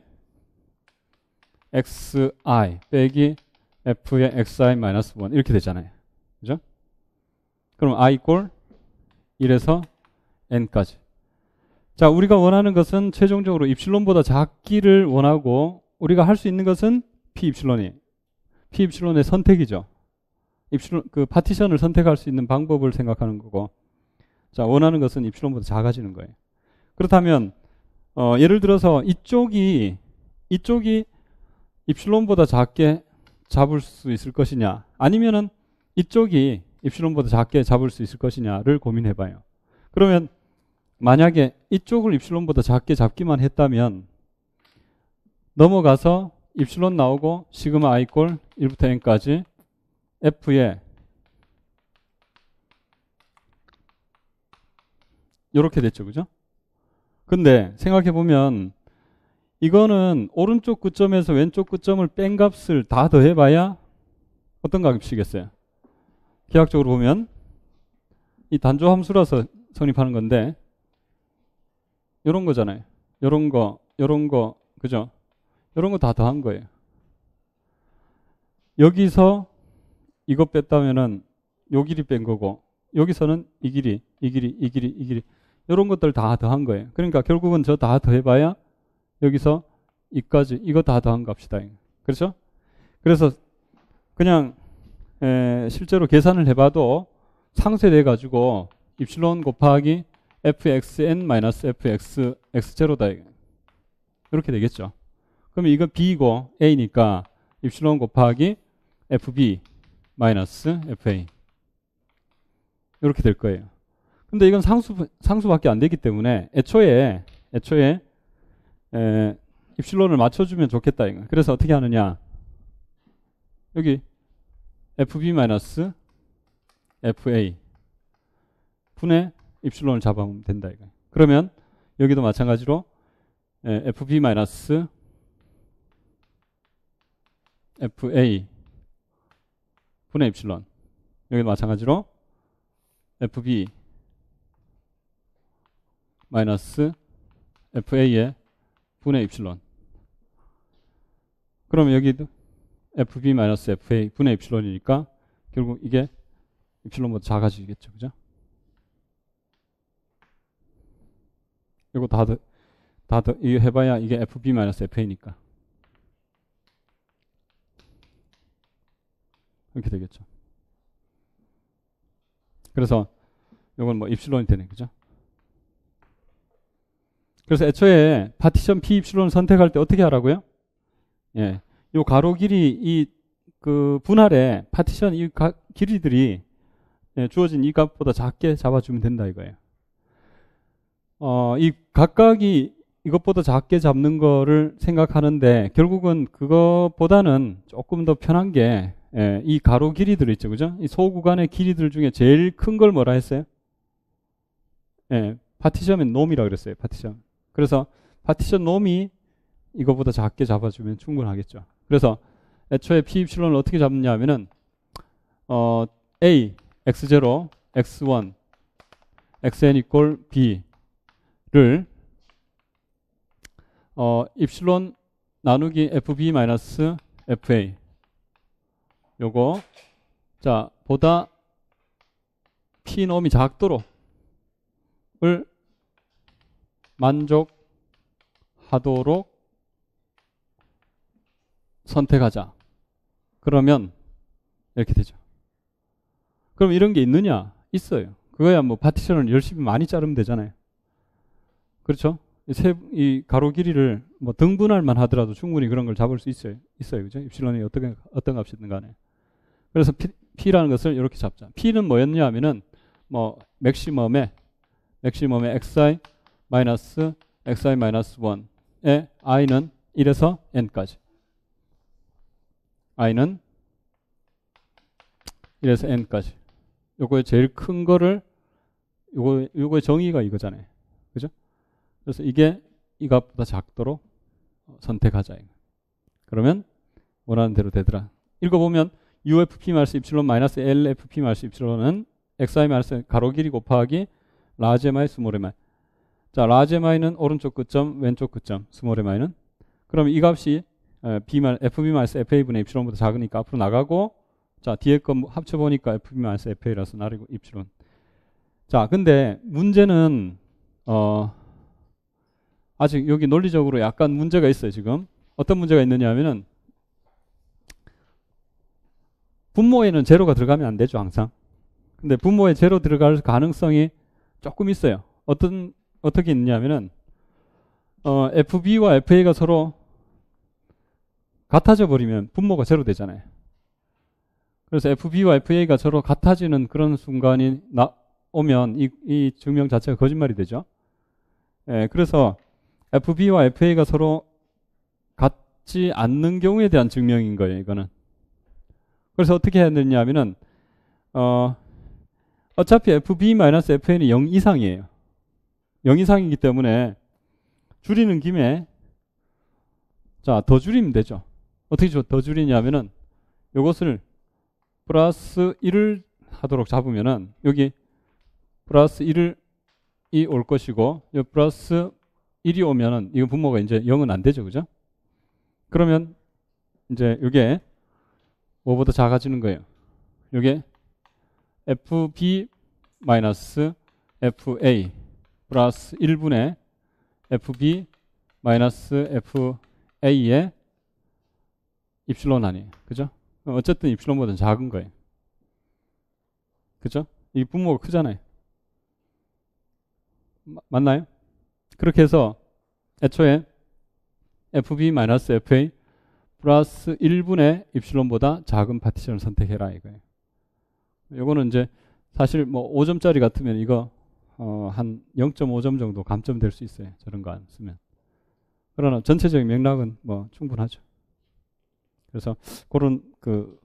xi 빼기 f의 xi-1 이렇게 되잖아요. 그죠? 그럼 i 꼴 1에서 n까지. 자, 우리가 원하는 것은 최종적으로 입실론보다 작기를 원하고 우리가 할 수 있는 것은 p 입실론의 선택이죠. 입실론 파티션을 선택할 수 있는 방법을 생각하는 거고. 자, 원하는 것은 입실론보다 작아지는 거예요. 그렇다면 예를 들어서 이쪽이 입실론보다 작게 잡을 수 있을 것이냐 아니면은 이쪽이 입실론보다 작게 잡을 수 있을 것이냐를 고민해 봐요. 그러면 만약에 이쪽을 입실론보다 작게 잡기만 했다면 넘어가서 입실론 나오고 시그마 i 꼴 1부터 n까지 f에 이렇게 됐죠. 그죠? 근데 생각해 보면 이거는 오른쪽 끝점에서 왼쪽 끝점을 뺀 값을 다 더해봐야 어떤 값이겠어요? 기하학적으로 보면 이 단조 함수라서 성립하는 건데 요런 거잖아요. 요런 거, 그죠? 요런 거 다 더한 거예요. 여기서 이거 뺐다면은 요 길이 뺀 거고, 여기서는 이 길이, 이 길이, 이 길이, 이 길이, 이런 것들 다 더한 거예요. 그러니까 결국은 저 다 더해봐야 여기서 이까지, 이거 다 더한 값이다. 그렇죠? 그래서 그냥 실제로 계산을 해봐도 상쇄돼 가지고 입실론 곱하기 fxn-fx x0다. 이렇게 되겠죠. 그러면 이거 b이고 a니까 입실론 곱하기 fb 마이너스 fa 이렇게 될 거예요. 근데 이건 상수밖에 안 되기 때문에 애초에 입실론을 맞춰주면 좋겠다. 이거. 그래서 어떻게 하느냐? 여기 fb 마이너스 fa 분의 입실론을 잡아보면 된다. 이거. 그러면 여기도 마찬가지로 fb 마이너스 fa 분의 입실론, 여기도 마찬가지로 fb 마이너스 fa의 분의 입실론. 그러면 여기도 fb 마이너스 fa 분의 입실론이니까 결국 이게 입실론보다 작아지겠죠. 그죠? 이거 이거 해봐야 이게 fb 마이너스 fa니까. 이렇게 되겠죠. 그래서 이건 뭐 입실론이 되네. 그죠? 그래서 애초에 파티션 P 입실론을 선택할 때 어떻게 하라고요? 예. 요 가로 길이 그 분할에 파티션 이 길이들이 주어진 이 값보다 작게 잡아주면 된다 이거예요. 이 각각이 이것보다 작게 잡는 거를 생각하는데 결국은 그것보다는 조금 더 편한 게 이 가로 길이들 있죠. 그죠? 이 소구간의 길이들 중에 제일 큰 걸 뭐라 했어요? 파티션의 놈이라고 그랬어요. 파티션. 그래서 파티션 놈이 이거보다 작게 잡아주면 충분하겠죠. 그래서 애초에 P 입실론을 어떻게 잡느냐 하면은 A, X0, X1, Xn equal B를 입실론 나누기 FB 마이너스 FA 요거 자 보다 P 놈이 작도록을 만족하도록 선택하자. 그러면 이렇게 되죠. 그럼 이런 게 있느냐? 있어요. 그거야 뭐 파티션을 열심히 많이 자르면 되잖아요. 그렇죠? 이 가로 길이를 뭐 등분할만 하더라도 충분히 그런 걸 잡을 수 있어요. 그죠? 입실론이 어떤 값이든 간에. 그래서 P라는 것을 이렇게 잡자. P는 뭐였냐 하면은 뭐 맥시멈에 xi 마이너스 xi 마이너스 1에 i는 1에서 n까지. i는 1에서 n까지. 요거의 제일 큰 거를 요거의 정의가 이거잖아요. 그죠? 그래서 이게 이 값보다 작도록 선택하자. 그러면 원하는 대로 되더라. 읽어보면 UFP 마이너스 입실론 마이너스 LFP 마이너스 입실론은 XI 마이너스 가로 길이 곱하기 라지 MI 스몰 MI. 자, 라지 MI는 오른쪽 끝점, 왼쪽 끝점, 스몰 MI는. 그럼 이 값이 FB 마이너스 FA분의 입실론보다 작으니까 앞으로 나가고, 자, 뒤에 거 합쳐보니까 FB 마이너스 FA라서 나르고 입실론. 자, 근데 문제는 아직 여기 논리적으로 약간 문제가 있어요, 지금. 어떤 문제가 있느냐 하면은 분모에는 제로가 들어가면 안 되죠, 항상. 근데 분모에 제로 들어갈 가능성이 조금 있어요. 어떻게 있느냐 하면은 FB와 FA가 서로 같아져 버리면 분모가 제로 되잖아요. 그래서 FB와 FA가 서로 같아지는 그런 순간이 오면 이 증명 자체가 거짓말이 되죠. 그래서 FB와 FA가 서로 같지 않는 경우에 대한 증명인 거예요, 이거는. 그래서 어떻게 해야 되느냐 하면은, 어차피 FB-FA는 0 이상이에요. 0 이상이기 때문에 줄이는 김에, 자, 더 줄이면 되죠. 어떻게 더 줄이냐면은, 요것을 플러스 1을 하도록 잡으면은, 여기 플러스 1이 올 것이고, 요 플러스 1이 오면은, 이거 분모가 이제 0은 안 되죠. 그죠? 그러면, 이제 이게 5보다 작아지는 거예요. 요게 FB 마이너스 FA 플러스 1분의 FB 마이너스 FA의 입실론 아니에요. 그죠? 어쨌든 입실론보다는 작은 거예요. 그죠? 이 분모가 크잖아요. 맞나요? 그렇게 해서 애초에 FB 마이너스 FA 플러스 1분의 입실론보다 작은 파티션을 선택해라 이거예요. 요거는 이제 사실 뭐 5점짜리 같으면 이거 한 0.5점 정도 감점 될 수 있어요. 저런 거 안 쓰면. 그러나 전체적인 맥락은 뭐 충분하죠. 그래서 그런 그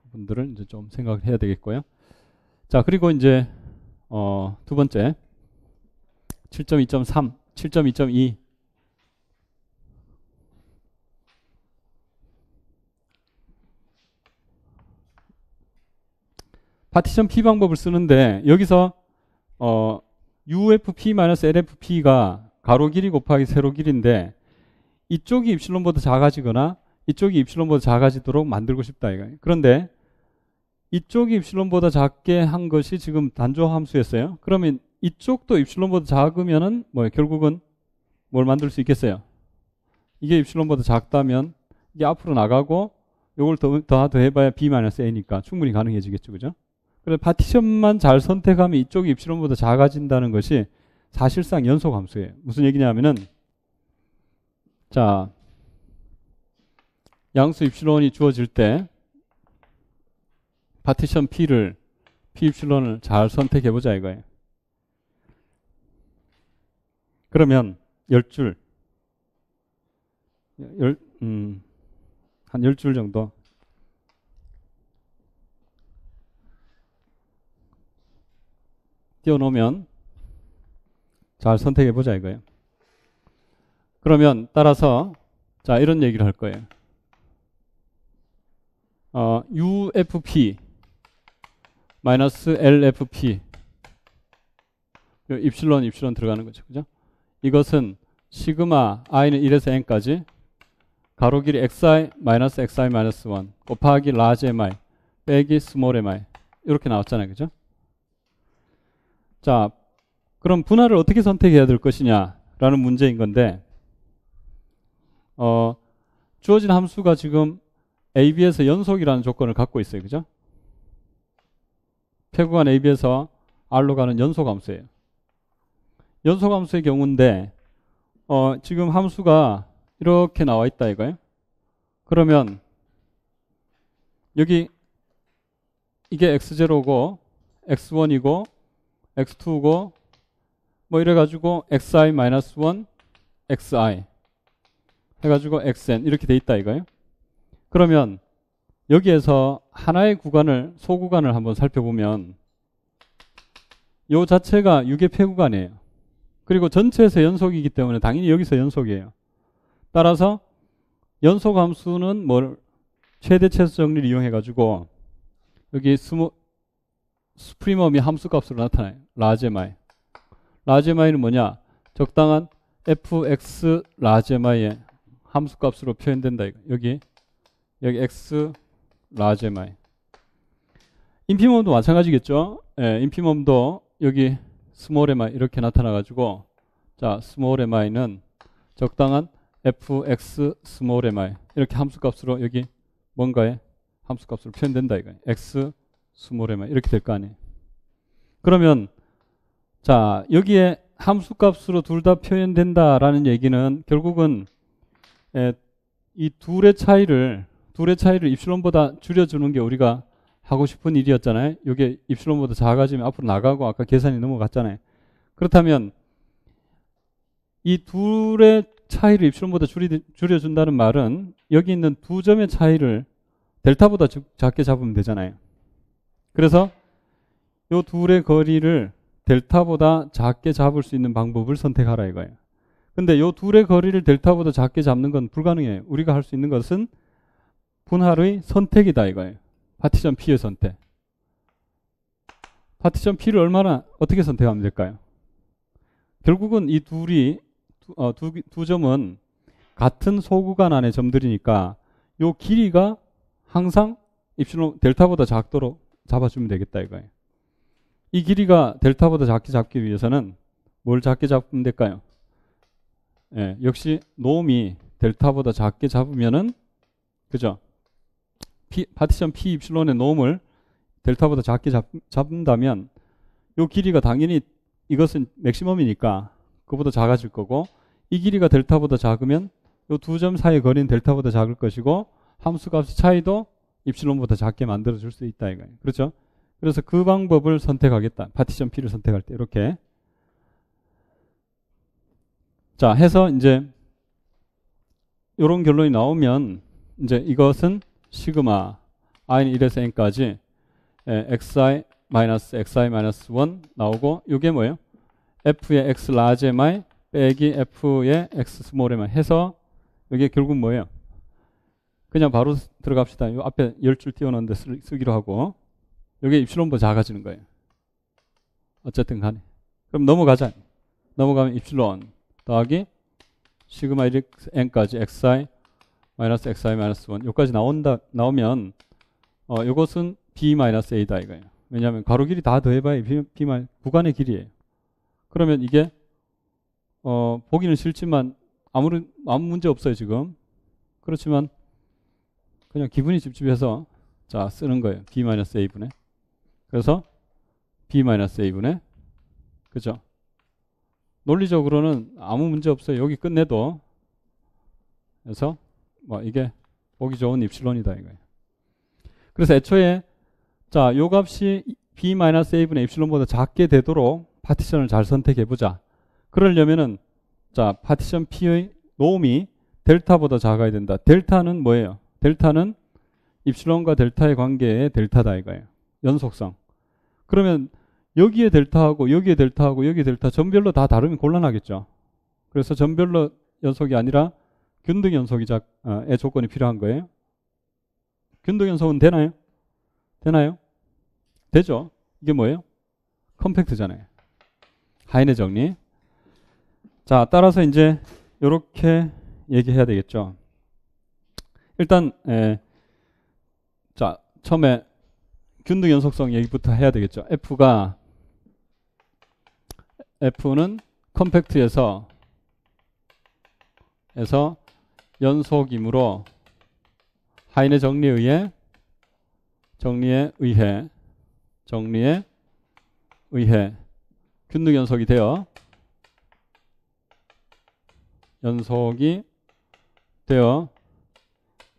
부분들을 이제 좀 생각을 해야 되겠고요. 자, 그리고 이제 두 번째 7.2.3, 7.2.2 파티션 P 방법을 쓰는데 여기서 UFP-LFP가 가로 길이 곱하기 세로 길인데 이쪽이 입실론보다 작아지거나 이쪽이 입실론보다 작아지도록 만들고 싶다 이거예요. 그런데 이쪽이 입실론보다 작게 한 것이 지금 단조 함수였어요. 그러면 이쪽도 입실론보다 작으면은 뭐 결국은 뭘 만들 수 있겠어요? 이게 입실론보다 작다면 이게 앞으로 나가고 요걸 더 해봐야 B-A니까 충분히 가능해지겠죠. 그죠? 그래서 파티션만 잘 선택하면 이쪽이 입실론보다 작아진다는 것이 사실상 연속 함수예요. 무슨 얘기냐면은 자, 양수 입실론이 주어질 때 파티션 P 입실론을 잘 선택해 보자 이거예요. 그러면 10줄 한 10줄 정도 띄워놓으면 잘 선택해 보자 이거예요. 그러면 따라서 자 이런 얘기를 할 거예요. UFP 마이너스 LFP 입실론 들어가는 거죠. 그죠? 이것은 시그마 i는 1에서 n까지 가로 길이 xi 마이너스 xi 마이너스 1 곱하기 large mi 빼기 small mi 이렇게 나왔잖아요. 그죠? 자, 그럼 분할을 어떻게 선택해야 될 것이냐라는 문제인 건데 주어진 함수가 지금 AB에서 연속이라는 조건을 갖고 있어요. 그죠? 폐구간 AB에서 R로 가는 연속 함수예요. 연속 함수의 경우인데 지금 함수가 이렇게 나와 있다 이거예요. 그러면 여기 이게 x0고 x1이고 x2고 뭐 이래가지고 xi-1 xi 해가지고 xn 이렇게 돼 있다 이거예요. 그러면 여기에서 하나의 구간을 소구간을 한번 살펴보면 요 자체가 6의 폐구간이에요. 그리고 전체에서 연속이기 때문에 당연히 여기서 연속이에요. 따라서 연속 함수는 뭘 최대 최소 정리를 이용해 가지고 여기 스프리멈이 함수 값으로 나타나요. large mi. large mi는 뭐냐? 적당한 fx large mi의 함수 값으로 표현된다 이거. 여기 x large mi. 인피멈도 마찬가지겠죠? 예, 인피멈도 여기 small mi 이렇게 나타나 가지고 자, small mi는 적당한 fx small mi 이렇게 함수 값으로 여기 뭔가의 함수 값으로 표현된다 이거예요. x small mi 이렇게 될 거 아니에요. 그러면 자, 여기에 함수 값으로 둘 다 표현된다라는 얘기는 결국은 이 둘의 차이를 입실론보다 줄여주는 게 우리가 하고 싶은 일이었잖아요. 이게 입실론보다 작아지면 앞으로 나가고 아까 계산이 넘어갔잖아요. 그렇다면 이 둘의 차이를 입실론보다 줄여준다는 말은 여기 있는 두 점의 차이를 델타보다 작게 잡으면 되잖아요. 그래서 이 둘의 거리를 델타보다 작게 잡을 수 있는 방법을 선택하라 이거예요. 근데 이 둘의 거리를 델타보다 작게 잡는 건 불가능해요. 우리가 할 수 있는 것은 분할의 선택이다 이거예요. 파티션 P의 선택. 파티션 P를 어떻게 선택하면 될까요? 결국은 이 두 점은 같은 소구간 안의 점들이니까 이 길이가 항상 입실론 델타보다 작도록 잡아주면 되겠다 이거예요. 이 길이가 델타보다 작게 잡기 위해서는 뭘 작게 잡으면 될까요? 예, 역시 놈이 델타보다 작게 잡으면은 그죠? 파티션 P 입실론의 놈을 델타보다 작게 잡는다면 요 길이가 당연히 이것은 맥시멈이니까 그보다 작아질 거고, 이 길이가 델타보다 작으면 요 두 점 사이의 거리는 델타보다 작을 것이고 함수값의 차이도 입실론보다 작게 만들어 줄 수 있다 이거예요. 그렇죠? 그래서 그 방법을 선택하겠다. 파티션 P를 선택할 때 이렇게. 자, 해서 이제 이런 결론이 나오면 이제 이것은 시그마 i는 1에서 n까지 xi-xi-1 나오고, 이게 뭐예요? f의 x large mi 빼기 f의 x small mi 해서 이게 결국 뭐예요? 그냥 바로 들어갑시다. 요 앞에 10줄 띄워놓은데 쓰기로 하고, 이게 입실론보다 작아지는 거예요. 어쨌든 간에. 그럼 넘어가자. 넘어가면 입실론 더하기 시그마 1x n까지 xi 마이너스 xi 마이너스 1 여기까지 나오면 이것은 b 마이너스 a다 이거예요. 왜냐하면 가로 길이 다 더해봐야 b 마이너스 구간의 길이에요. 그러면 이게 보기는 싫지만 아무 문제 없어요 지금. 그렇지만 그냥 기분이 찝찝해서 자 쓰는 거예요. b 마이너스 a분의. 그래서 b 마이너스 a분의, 그죠? 논리적으로는 아무 문제 없어요. 여기 끝내도. 그래서 뭐 이게 보기 좋은 입실론이다 이거예요. 그래서 애초에 자, 요 값이 b-a분의 입실론보다 작게 되도록 파티션을 잘 선택해 보자. 그러려면은 자, 파티션 P의 놈이 델타보다 작아야 된다. 델타는 뭐예요? 델타는 입실론과 델타의 관계의 델타다 이거예요. 연속성. 그러면 여기에 델타하고 여기에 델타하고 여기에 델타 점별로 다 다르면 곤란하겠죠. 그래서 점별로 연속이 아니라 균등 연속의 조건이 필요한 거예요. 균등 연속은 되나요? 되나요? 되죠. 이게 뭐예요? 컴팩트잖아요. 하이네 정리. 자, 따라서 이제 이렇게 얘기해야 되겠죠. 일단 자, 처음에 균등 연속성 얘기부터 해야 되겠죠. F는 컴팩트에서 연속이므로 하이네 정리에 의해 균등 연속이 되어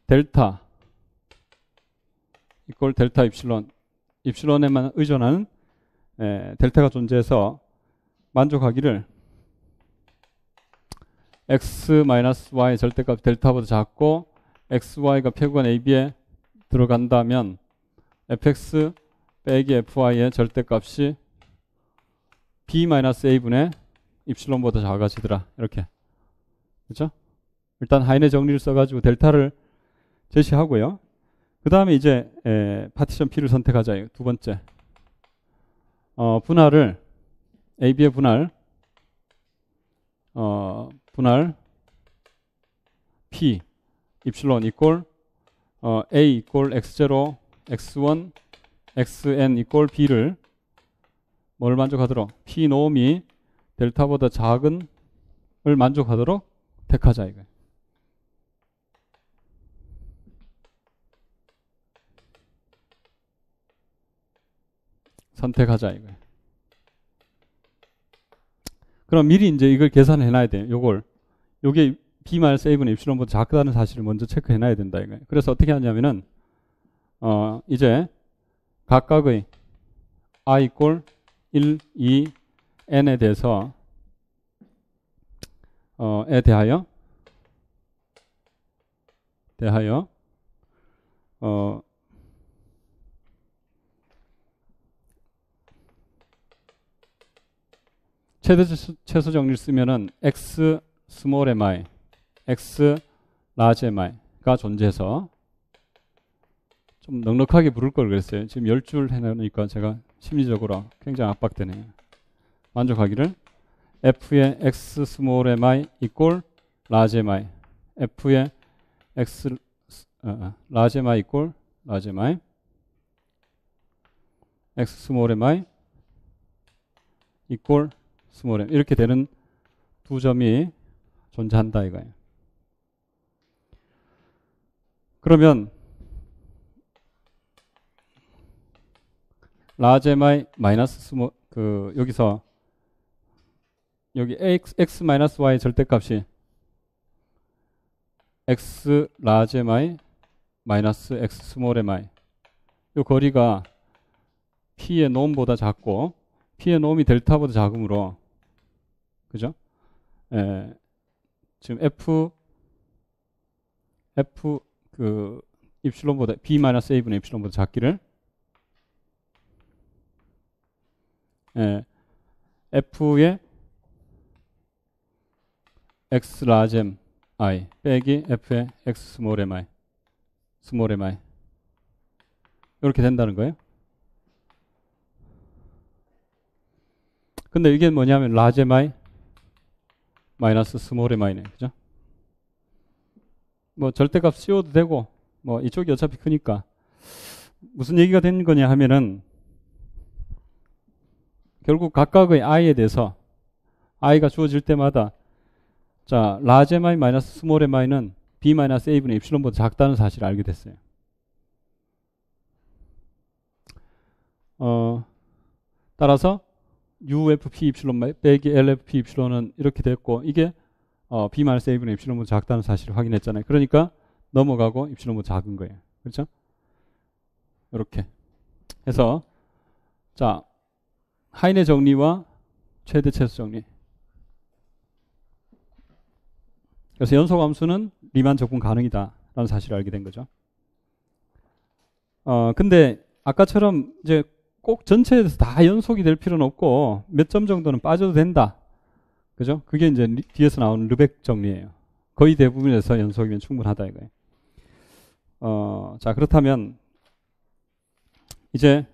델타 이꼴 델타 입실론에만 의존하는 델타가 존재해서 만족하기를 x-y 절대값 델타보다 작고 xy가 표구간 AB에 들어간다면 fx 빼기 fy의 절대값이 b-a분의 입실론보다 작아지더라. 이렇게. 그렇죠? 일단 하이네 정리를 써가지고 델타를 제시하고요. 그 다음에 이제 파티션 P를 선택하자. 두 번째. 분할을 AB의 분할 P 입실론 이꼴 A 이꼴 x0 x1 xn 이꼴 B를 뭘 만족하도록 P 놈이 델타보다 작은 을 만족하도록 택하자 이거예요. 선택하자 이거예요. 그럼 미리 이제 이걸 계산해 놔야 돼요. 요게 b-a분의 입실론보다 작다는 사실을 먼저 체크해 놔야 된다 이거예요. 그래서 어떻게 하냐면은 이제 각각의 i 이꼴 1, 2, n에 대해서 대하여 최소 정리를 쓰면은 x 스몰 mi, x 라지 mi가 존재해서 좀 넉넉하게 부를 걸 그랬어요. 지금 10줄 해놓으니까 제가 심리적으로 굉장히 압박되네요. 만족하기를 f의 x 스몰 mi 이꼴 라지 mi, f의 x 라지 mi 이꼴 라지 mi x 스몰 mi equal 스몰 m 이렇게 되는 두 점이 존재한다 이거예요. 그러면 large mi 마이너스 스몰 여기서 여기 x 마이너스 y 절대값이 x large mi 마이너스 x 스몰 mi 이 거리가 p의 놈보다 작고 p의 놈이 델타보다 작으므로 그죠? 지금 f 그 입실론보다 b 마이너스 a분의 입실론보다 작기를 f의 x large mi 빼기 f의 x 스몰 mi 이렇게 된다는 거예요. 근데 이게 뭐냐면 large mi 마이너스 스몰 mi네. 그죠? 뭐 절대값 씌워도 되고 뭐 이쪽이 어차피 크니까 무슨 얘기가 되는 거냐 하면은 결국 각각의 i에 대해서 i가 주어질 때마다 자 large mi 마이너스 스몰 mi는 b 마이너스 a분의 입실론보다 작다는 사실을 알게 됐어요. 따라서 UFP 입실론 빼기 LFP 입실론은 이렇게 됐고 이게 B 마이너스 A분의 입실론보다 작다는 사실을 확인했잖아요. 그러니까 넘어가고 입실론보다 작은 거예요. 그렇죠? 이렇게 해서 자 하인의 정리와 최대 최소 정리. 그래서 연속 함수는 리만 접근 가능이다라는 사실을 알게 된 거죠. 근데 아까처럼 이제 꼭 전체에서 다 연속이 될 필요는 없고 몇 점 정도는 빠져도 된다. 그죠? 그게 이제 뒤에서 나오는 르벡 정리예요. 거의 대부분에서 연속이면 충분하다 이거예요. 자 그렇다면 이제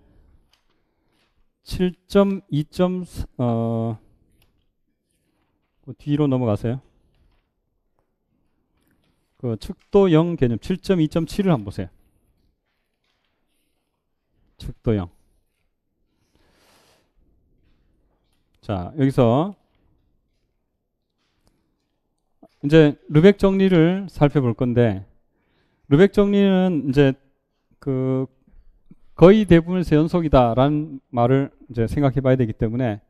7.2점 뒤로 넘어가세요. 그 측도형 개념 7.2.7을 한번 보세요. 측도형. 자, 여기서 이제 르벡 정리를 살펴볼 건데, 르벡 정리는 이제 그 거의 대부분에서 연속이다라는 말을 이제 생각해 봐야 되기 때문에,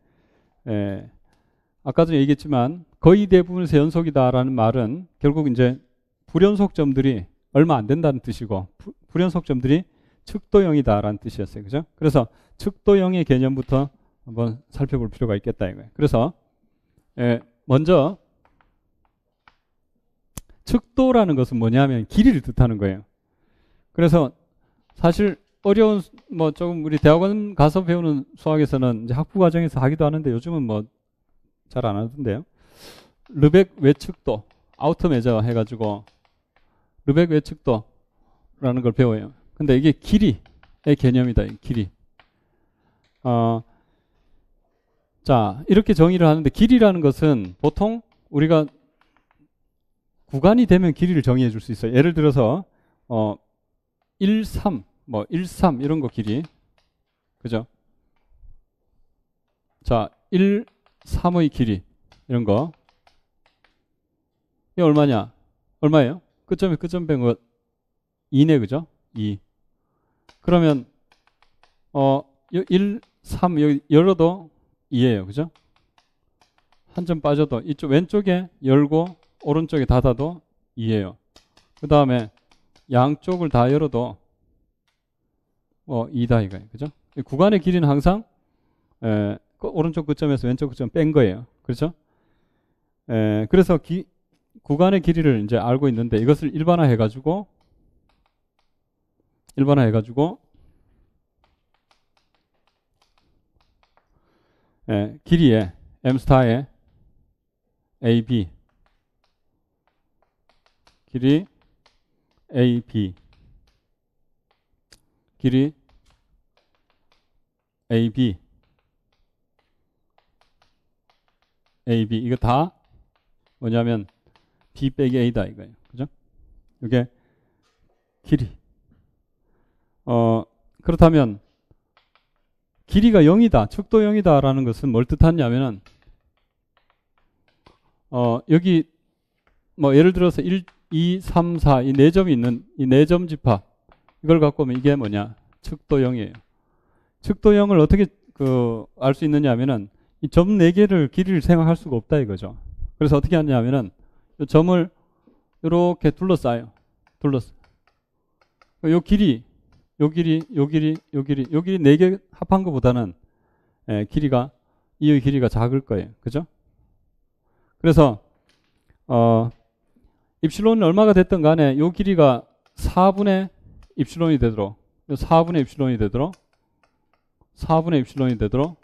아까도 얘기했지만 거의 대부분에서 연속이다라는 말은 결국 이제 불연속점들이 얼마 안 된다는 뜻이고, 불연속점들이 측도형이다라는 뜻이었어요. 그죠? 그래서 측도형의 개념부터 한번 살펴볼 필요가 있겠다 이거예요. 그래서 먼저 측도라는 것은 뭐냐면 길이를 뜻하는 거예요. 그래서 사실 어려운 뭐 조금 우리 대학원 가서 배우는 수학에서는 이제 학부 과정에서 하기도 하는데 요즘은 뭐 잘 안 하던데요. 르벡 외측도 아우터 메저 해가지고 르벡 외측도라는 걸 배워요. 근데 이게 길이의 개념이다. 길이. 자, 이렇게 정의를 하는데 길이라는 것은 보통 우리가 구간이 되면 길이를 정의해 줄 수 있어요. 예를 들어서 1, 3, 뭐 1, 3 이런 거 길이. 그죠? 자, 1, 3의 길이 이런 거. 이게 얼마냐? 얼마예요? 끝점에 끝점 뺀 거 2네. 그죠? 2. 그러면 1, 3 여기 열어도 2예요. 그죠? 한 점 빠져도 이쪽 왼쪽에 열고 오른쪽에 닫아도 2예요. 그 다음에 양쪽을 다 열어도 2다 이거예요. 그죠? 구간의 길이는 항상 오른쪽 끝점에서 왼쪽 끝점 뺀 거예요. 그렇죠? 그래서 구간의 길이를 이제 알고 있는데 이것을 일반화해 가지고 길이에 m 스타에 AB 길이 AB 길이 AB AB 이거 다 뭐냐면 B 빼기 A다 이거예요. 그죠? 이게 길이. 그렇다면 길이가 0이다, 측도 0이다라는 것은 뭘 뜻하냐면은 여기 뭐 예를 들어서 1, 2, 3, 4 이 네 점이 있는 이 네 점 집합 이걸 갖고 오면 이게 뭐냐? 측도 0이에요. 측도 0을 어떻게 알 수 있느냐 하면은 이 점 4개를 길이를 생각할 수가 없다 이거죠. 그래서 어떻게 하냐면은 이 점을 이렇게 둘러싸요. 요 길이, 요 길이, 요 길이, 요 길이, 요 길이 4개 합한 것보다는 길이가 이의 길이가 작을 거예요. 그죠? 그래서 입실론이 얼마가 됐든 간에 요 길이가 4분의 입실론이 되도록 4분의 입실론이 되도록 4분의 입실론이 되도록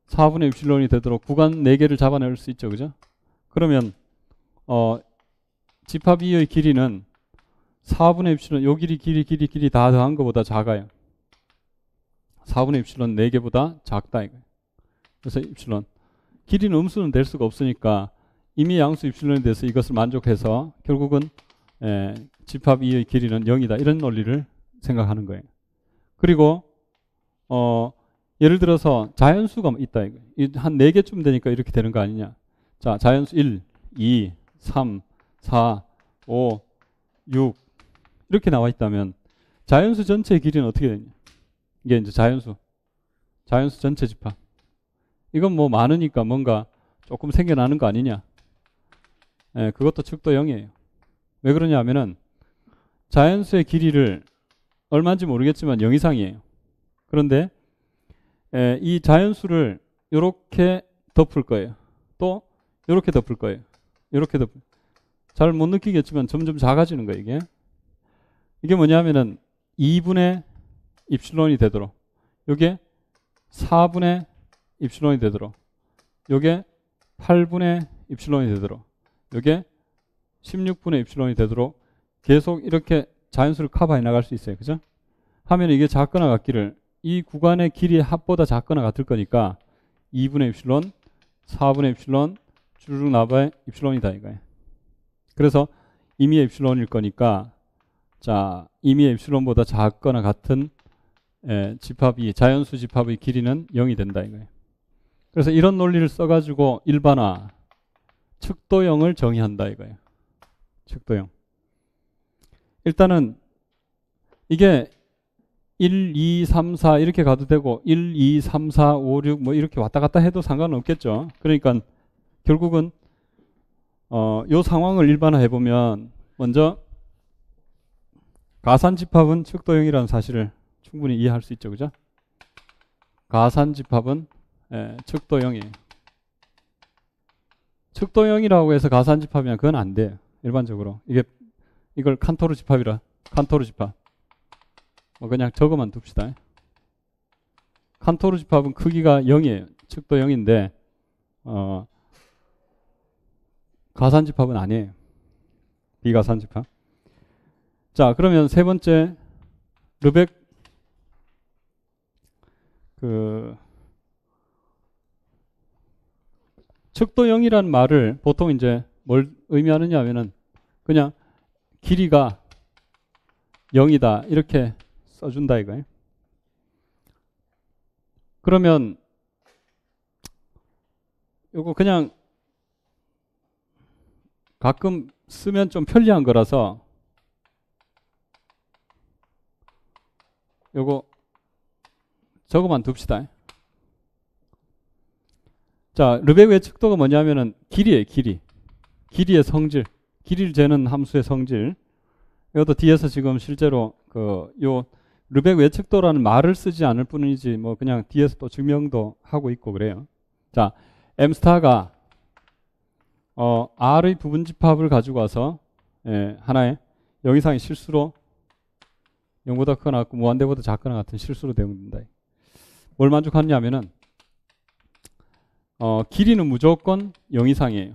4분의 입실론이 되도록 구간 4개를 잡아낼 수 있죠. 그죠? 그러면 집합 2의 길이는 4분의 입실론 요 길이 다 더한 것보다 작아요. 4분의 입실론 4개보다 작다 이거예요. 그래서 입실론 길이는 음수는 될 수가 없으니까 이미 양수 입실론에 대해서 이것을 만족해서 결국은 집합 2의 길이는 0이다. 이런 논리를 생각하는 거예요. 그리고 예를 들어서 자연수가 있다. 한 4개쯤 되니까 이렇게 되는 거 아니냐. 자, 자연수 1, 2, 3, 4, 5, 6 이렇게 나와 있다면 자연수 전체의 길이는 어떻게 되냐. 이게 이제 자연수 전체 집합. 이건 뭐 많으니까 뭔가 조금 생겨나는 거 아니냐. 그것도 측도 0이에요. 왜 그러냐 하면은 자연수의 길이를 얼마인지 모르겠지만 0 이상이에요. 그런데 이 자연수를 이렇게 덮을 거예요. 또 이렇게 덮을 거예요. 이렇게 잘 못 느끼겠지만 점점 작아지는 거예요. 이게 뭐냐면은 2분의 입실론이 되도록 요게 4분의 입실론이 되도록 요게 8분의 입실론이 되도록 요게 16분의 입실론이 되도록 계속 이렇게 자연수를 커버해 나갈 수 있어요. 그죠? 하면 이게 작거나 같기를 이 구간의 길이의 합보다 작거나 같을 거니까 2분의 입실론, 4분의 입실론, 주르륵 나바의 입실론이다 이거예요. 그래서 임의의 입실론일 거니까 자, 임의의 입실론보다 작거나 같은 집합이 자연수 집합의 길이는 0이 된다 이거예요. 그래서 이런 논리를 써가지고 일반화 측도형을 정의한다 이거예요. 측도형. 일단은 이게 1, 2, 3, 4 이렇게 가도 되고 1, 2, 3, 4, 5, 6 뭐 이렇게 왔다 갔다 해도 상관은 없겠죠. 그러니까 결국은 요 상황을 일반화해 보면 먼저 가산집합은 측도형이라는 사실을 충분히 이해할 수 있죠. 그죠? 가산집합은 측도형이에요. 측도형이라고 해서 가산집합이면 그건 안 돼요. 일반적으로. 이걸 칸토르 집합이라. 칸토르 집합. 뭐 그냥 적어만 둡시다. 칸토르 집합은 크기가 0이에요. 측도 0인데 가산집합은 아니에요. 비가산집합. 자, 그러면 세 번째 르벡 측도 0이라는 말을 보통 이제 뭘 의미하느냐 하면은 그냥 길이가 0이다 이렇게 써준다 이거예요. 그러면 요거 그냥 가끔 쓰면 좀 편리한 거라서 요거 적어만 둡시다. 자, 르벡의 측도가 뭐냐면은 길이에요, 길이. 길이의 성질. 길이를 재는 함수의 성질. 이것도 뒤에서 지금 실제로 요 르벡 외측도라는 말을 쓰지 않을 뿐이지 뭐 그냥 뒤에서 또 증명도 하고 있고 그래요. 자, M 스타가 R의 부분집합을 가지고 와서 하나의 0 이상의 실수로 0보다 크거나 같고 무한대보다 작거나 같은 실수로 대응된다. 뭘 만족하느냐면은 길이는 무조건 0 이상이에요.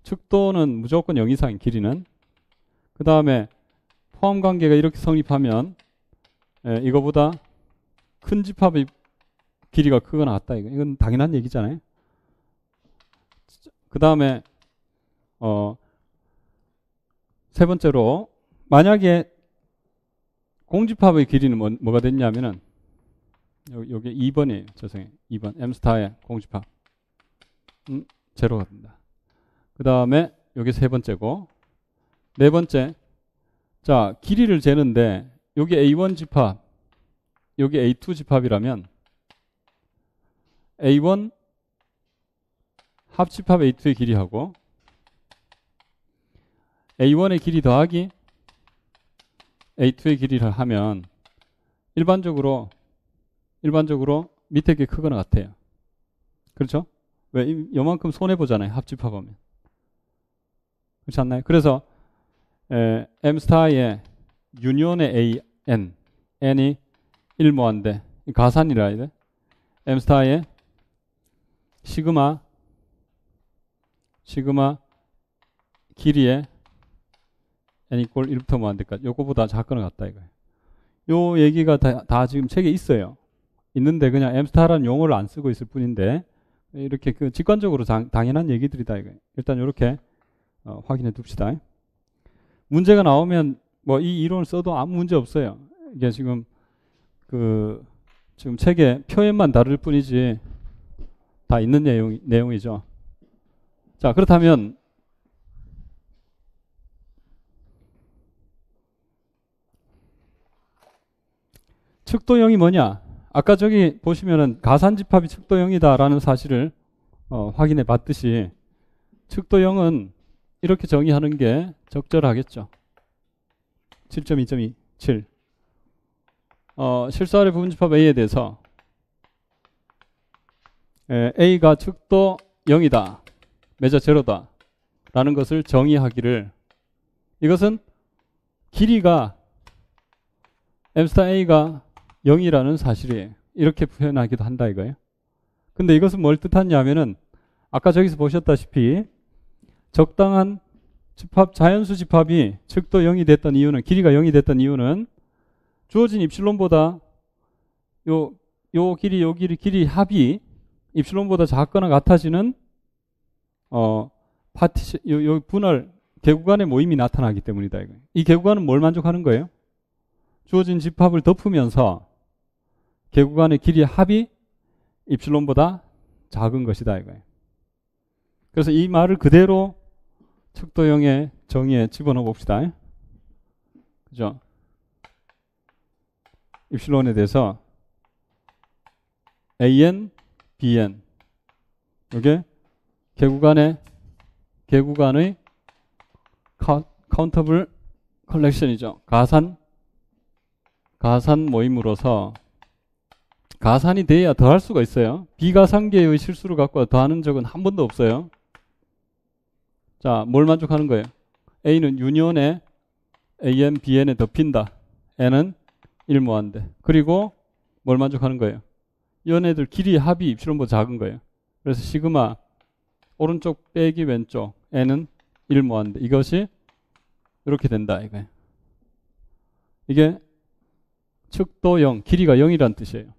측도는 무조건 0 이상인 길이는. 그 다음에 포함관계가 이렇게 성립하면 이거보다 큰 집합의 길이가 크거나 같다. 이건 당연한 얘기잖아요. 그 다음에 세 번째로 만약에 공집합의 길이는 뭐가 됐냐면은 요게 2번이에요. 죄송해요. 2번. M 스타의 공집합. 제로가 된다. 그 다음에 요게 세 번째고, 네 번째. 자, 길이를 재는데, 요게 A1 집합, 요게 A2 집합이라면, A1 합집합 A2의 길이하고, A1의 길이 더하기 A2의 길이를 하면, 일반적으로 밑에 게 크거나 같아요. 그렇죠? 왜? 요만큼 손해보잖아요. 합집합하면. 그렇지 않나요? 그래서 M 스타의 유니온의 N이 1모한데 가산이라 해야 돼. M 스타의 시그마 길이의 N 이꼴 1부터 모한데까지 요거보다 작거나 같다 이거예요. 요 얘기가 다 지금 책에 있어요. 있는데 그냥 M 스타라는 용어를 안 쓰고 있을 뿐인데 이렇게 그 직관적으로 당연한 얘기들이다 이거예요. 일단 이렇게 확인해 둡시다. 문제가 나오면 뭐 이 이론을 써도 아무 문제 없어요. 이게 지금 지금 책에 표현만 다를 뿐이지 다 있는 내용이죠. 자, 그렇다면 측도형이 뭐냐? 아까 저기 보시면은 가산집합이 측도형이다라는 사실을 확인해 봤듯이 측도형은 이렇게 정의하는 게 적절하겠죠. 7.2.27 실수아래 부분집합 A에 대해서 A가 측도 0이다. 매저 제로다. 라는 것을 정의하기를 이것은 길이가 M스타 A가 0이라는 사실이에요. 이렇게 표현하기도 한다 이거예요. 근데 이것은 뭘 뜻하냐면은 아까 저기서 보셨다시피 적당한 집합, 자연수 집합이 측도 0이 됐던 이유는, 길이가 0이 됐던 이유는 주어진 입실론보다 요 길이 합이 입실론보다 작거나 같아지는 요 분할 개구간의 모임이 나타나기 때문이다 이거예요. 이 개구간은 뭘 만족하는 거예요? 주어진 집합을 덮으면서 개구간의 길이 합이 입실론보다 작은 것이다 이거예요. 그래서 이 말을 그대로 측도형의 정의에 집어넣어 봅시다. 그죠? 입실론에 대해서 AN, BN 이게 개구간의 카운터블 컬렉션이죠. 가산 모임으로서 가산이 돼야 더할 수가 있어요. 비가산계의 실수를 갖고 더하는 적은 한 번도 없어요. 자, 뭘 만족하는 거예요? A는 유니온에 AN, BN에 덮인다. N은 1모한데. 그리고 뭘 만족하는 거예요? 얘네들 길이 합이 입실론보다 작은 거예요. 그래서 시그마 오른쪽 빼기 왼쪽 N은 1모한데 이것이 이렇게 된다 이거예요. 이게 측도 0, 길이가 0이란 뜻이에요.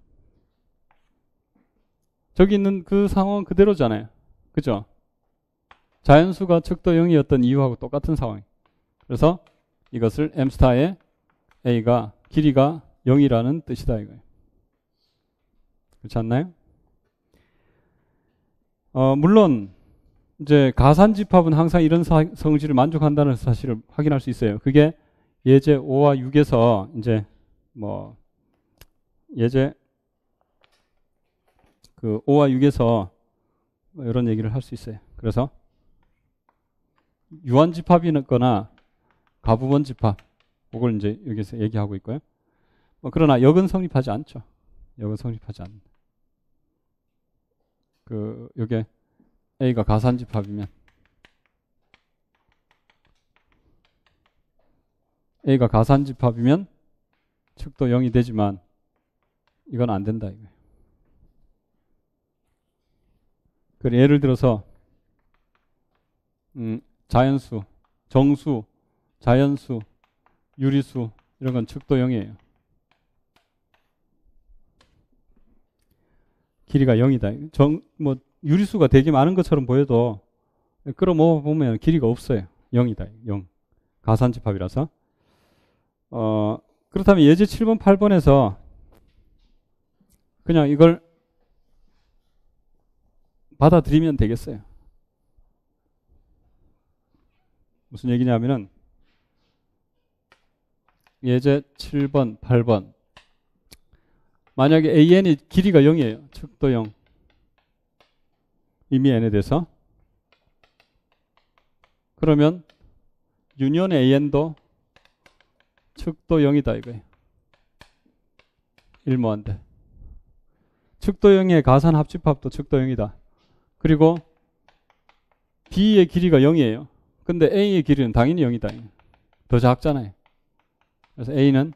저기 있는 그 상황 그대로잖아요. 그죠? 자연수가 측도 0이었던 이유하고 똑같은 상황. 그래서 이것을 M스타의 A가 길이가 0이라는 뜻이다 이거예요. 그렇지 않나요? 물론 이제 가산집합은 항상 이런 성질을 만족한다는 사실을 확인할 수 있어요. 그게 예제 5와 6에서 이제 뭐 예제 그 5와 6에서 이런 얘기를 할 수 있어요. 그래서 유한집합이거나 가부번집합 그걸 이제 여기서 얘기하고 있고요. 그러나 역은 성립하지 않죠. 역은 성립하지 않는다. 요게 A가 가산집합이면 측도 0이 되지만 이건 안 된다 이거예요. 그래 예를 들어서 자연수, 정수, 자연수, 유리수 이런 건 측도 0이에요. 길이가 0이다. 유리수가 되게 많은 것처럼 보여도 끌어모아 보면 길이가 없어요. 0이다. 0. 가산집합이라서. 그렇다면 예제 7번, 8번에서 그냥 이걸 받아들이면 되겠어요. 무슨 얘기냐면은 예제 7번, 8번 만약에 AN이 길이가 0이에요. 측도 0. 이미 N에 대해서. 그러면 유니온 AN도 측도 0이다 이거예요. 일무한데. 측도 0의 가산 합집합도 측도 0이다. 그리고 B의 길이가 0이에요. 근데 A의 길이는 당연히 0이다. 더 작잖아요. 그래서 A는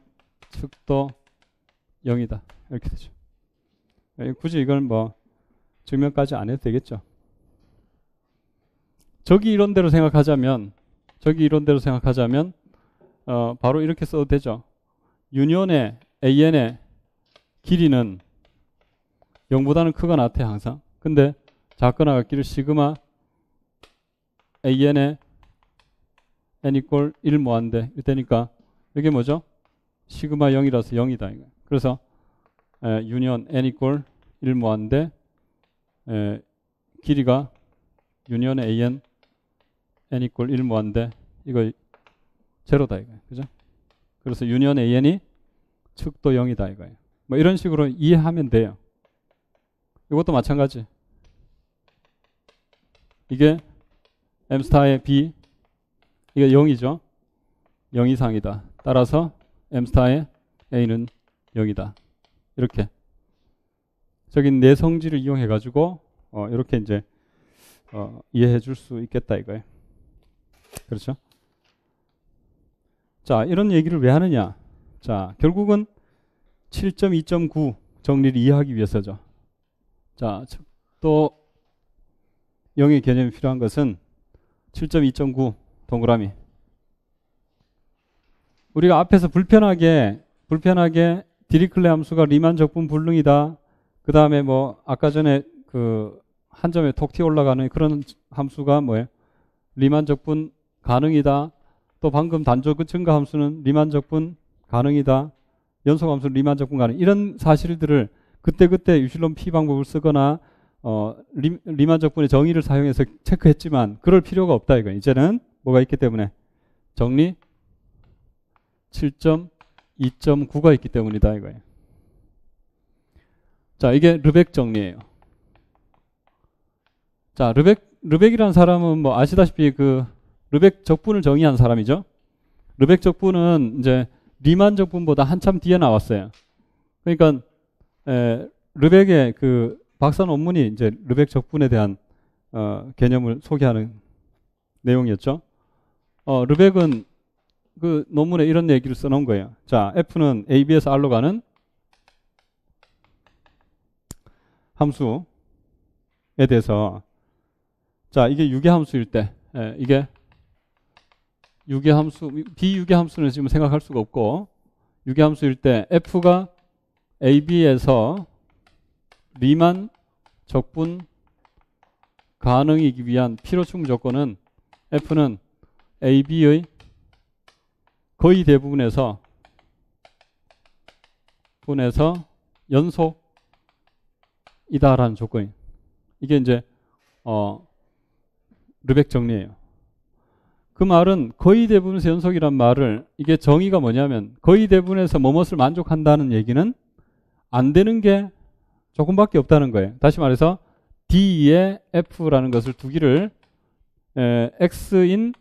측도 0이다. 이렇게 되죠. 굳이 이걸 뭐 증명까지 안 해도 되겠죠. 저기 이론대로 생각하자면 바로 이렇게 써도 되죠. 유니온의 AN의 길이는 0보다는 크거나 같아요. 항상. 근데 작거나 같기를 시그마 AN의 N 이꼴 1 모한데 이때니까 이게 뭐죠? 시그마 0이라서 0이다. 이거. 그래서 유니온 N 이꼴 1 모한데 길이가 유니온의 AN N 이꼴 1 모한데 이거 제로다 이거예요. 그죠? 그래서 유니온 AN이 측도 0이다 이거예요. 뭐 이런 식으로 이해하면 돼요. 이것도 마찬가지. 이게 M 스타의 B 이게 0이죠. 0 이상이다. 따라서 M 스타의 A는 0이다. 이렇게 저기 내성질을 이용해 가지고 이렇게 이제 이해해 줄 수 있겠다 이거예요. 그렇죠? 자, 이런 얘기를 왜 하느냐? 자, 결국은 7.2.9 정리를 이해하기 위해서죠. 자, 또 0의 개념이 필요한 것은 7.2.9 동그라미. 우리가 앞에서 불편하게 디리클레 함수가 리만 적분 불능이다. 그 다음에 뭐 아까 전에 그 한 점에 톡 튀어 올라가는 그런 함수가 뭐예요? 리만 적분 가능이다. 또 방금 단조 증가 함수는 리만 적분 가능이다. 연속 함수는 리만 적분 가능. 이런 사실들을 그때 유실론 P 방법을 쓰거나 리만 적분의 정의를 사용해서 체크했지만 그럴 필요가 없다 이거. 이제는 뭐가 있기 때문에 정리 7.2.9가 있기 때문이다 이거예요. 자, 이게 르벡 정리예요. 자, 르벡이라는 사람은 뭐 아시다시피 그 르벡 적분을 정의한 사람이죠. 르벡 적분은 이제 리만 적분보다 한참 뒤에 나왔어요. 그러니까 르벡의 그 박사 논문이 이제 르벡 적분에 대한 개념을 소개하는 내용이었죠. 르벡은 그 논문에 이런 얘기를 써놓은 거예요. 자, F는 AB에서 R로 가는 함수에 대해서 자, 이게 유계함수일 때 이게 유계함수, 비유계함수는 지금 생각할 수가 없고 유계함수일 때 F가 AB에서 리만 적분 가능이기 위한 필요충 조건은 F는 AB의 거의 대부분에서 연속이다라는 조건이. 이게 이제 르벡 정리예요. 그 말은 거의 대부분에서 연속이란 말을 이게 정의가 뭐냐면 거의 대부분에서 뭐뭇을 만족한다는 얘기는 안 되는 게 조금밖에 없다는 거예요. 다시 말해서 D의 F라는 것을 두기를 X인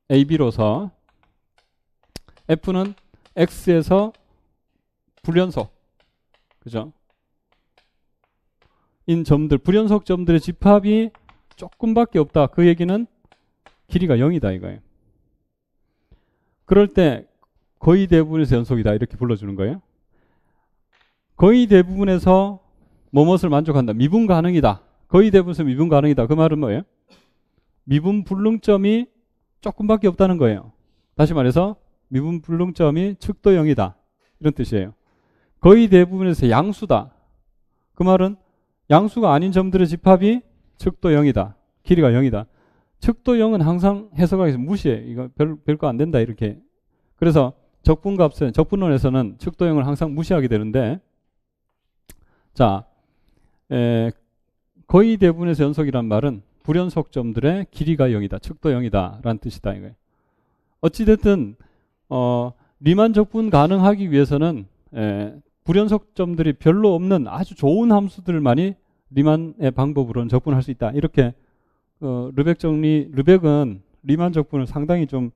AB로서 F는 X에서 불연속 그죠? 인 점들 불연속 점들의 집합이 조금밖에 없다. 그 얘기는 길이가 0이다 이거예요. 그럴 때 거의 대부분에서 연속이다 이렇게 불러주는 거예요. 거의 대부분에서 뭐뭇을 만족한다. 미분 가능이다. 거의 대부분에서 미분 가능이다. 그 말은 뭐예요? 미분 불능점이 조금밖에 없다는 거예요. 다시 말해서 미분 불능점이 측도 0이다. 이런 뜻이에요. 거의 대부분에서 양수다. 그 말은 양수가 아닌 점들의 집합이 측도 0이다. 길이가 0이다. 측도 0은 항상 해석하기에서 무시해. 이거 별거 안 된다 이렇게. 그래서 적분론에서는 측도 0을 항상 무시하게 되는데 자, 거의 대부분에서 연속이란 말은 불연속점들의 길이가 0이다. 측도 0이다. 라는 뜻이다. 이거예요. 어찌됐든 리만 적분 가능하기 위해서는 불연속점들이 별로 없는 아주 좋은 함수들만이 리만의 방법으로는 적분할 수 있다. 이렇게 르벡은 리만 적분을 상당히 좀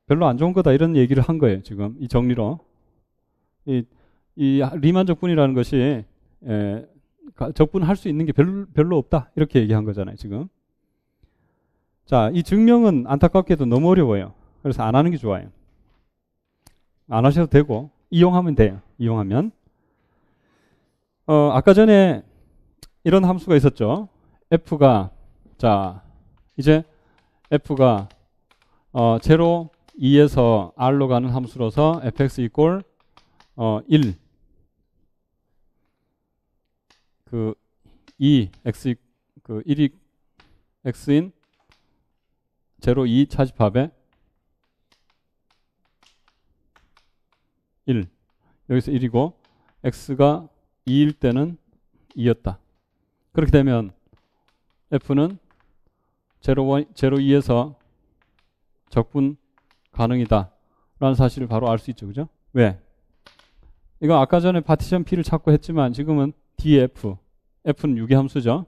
별로 안 좋은 거다 이런 얘기를 한 거예요. 지금 이 정리로 이 리만 적분이라는 것이 적분할 수 있는 게 별로 없다 이렇게 얘기한 거잖아요. 지금 자, 이 증명은 안타깝게도 너무 어려워요. 그래서 안 하는 게 좋아요. 안 하셔도 되고 이용하면 돼요. 이용하면 아까 전에 이런 함수가 있었죠. f가 자 이제 f가 0, 2에서 r로 가는 함수로서 fx 이꼴 1 그 2 x 그 1이 x인 0, 2 차집합에 1 여기서 1이고 x가 2일 때는 2였다. 그렇게 되면 f는 0, 2에서 적분 가능이다 라는 사실을 바로 알 수 있죠. 그죠? 왜? 이거 아까 전에 파티션 P를 찾고 했지만 지금은 df f는 유기함수죠.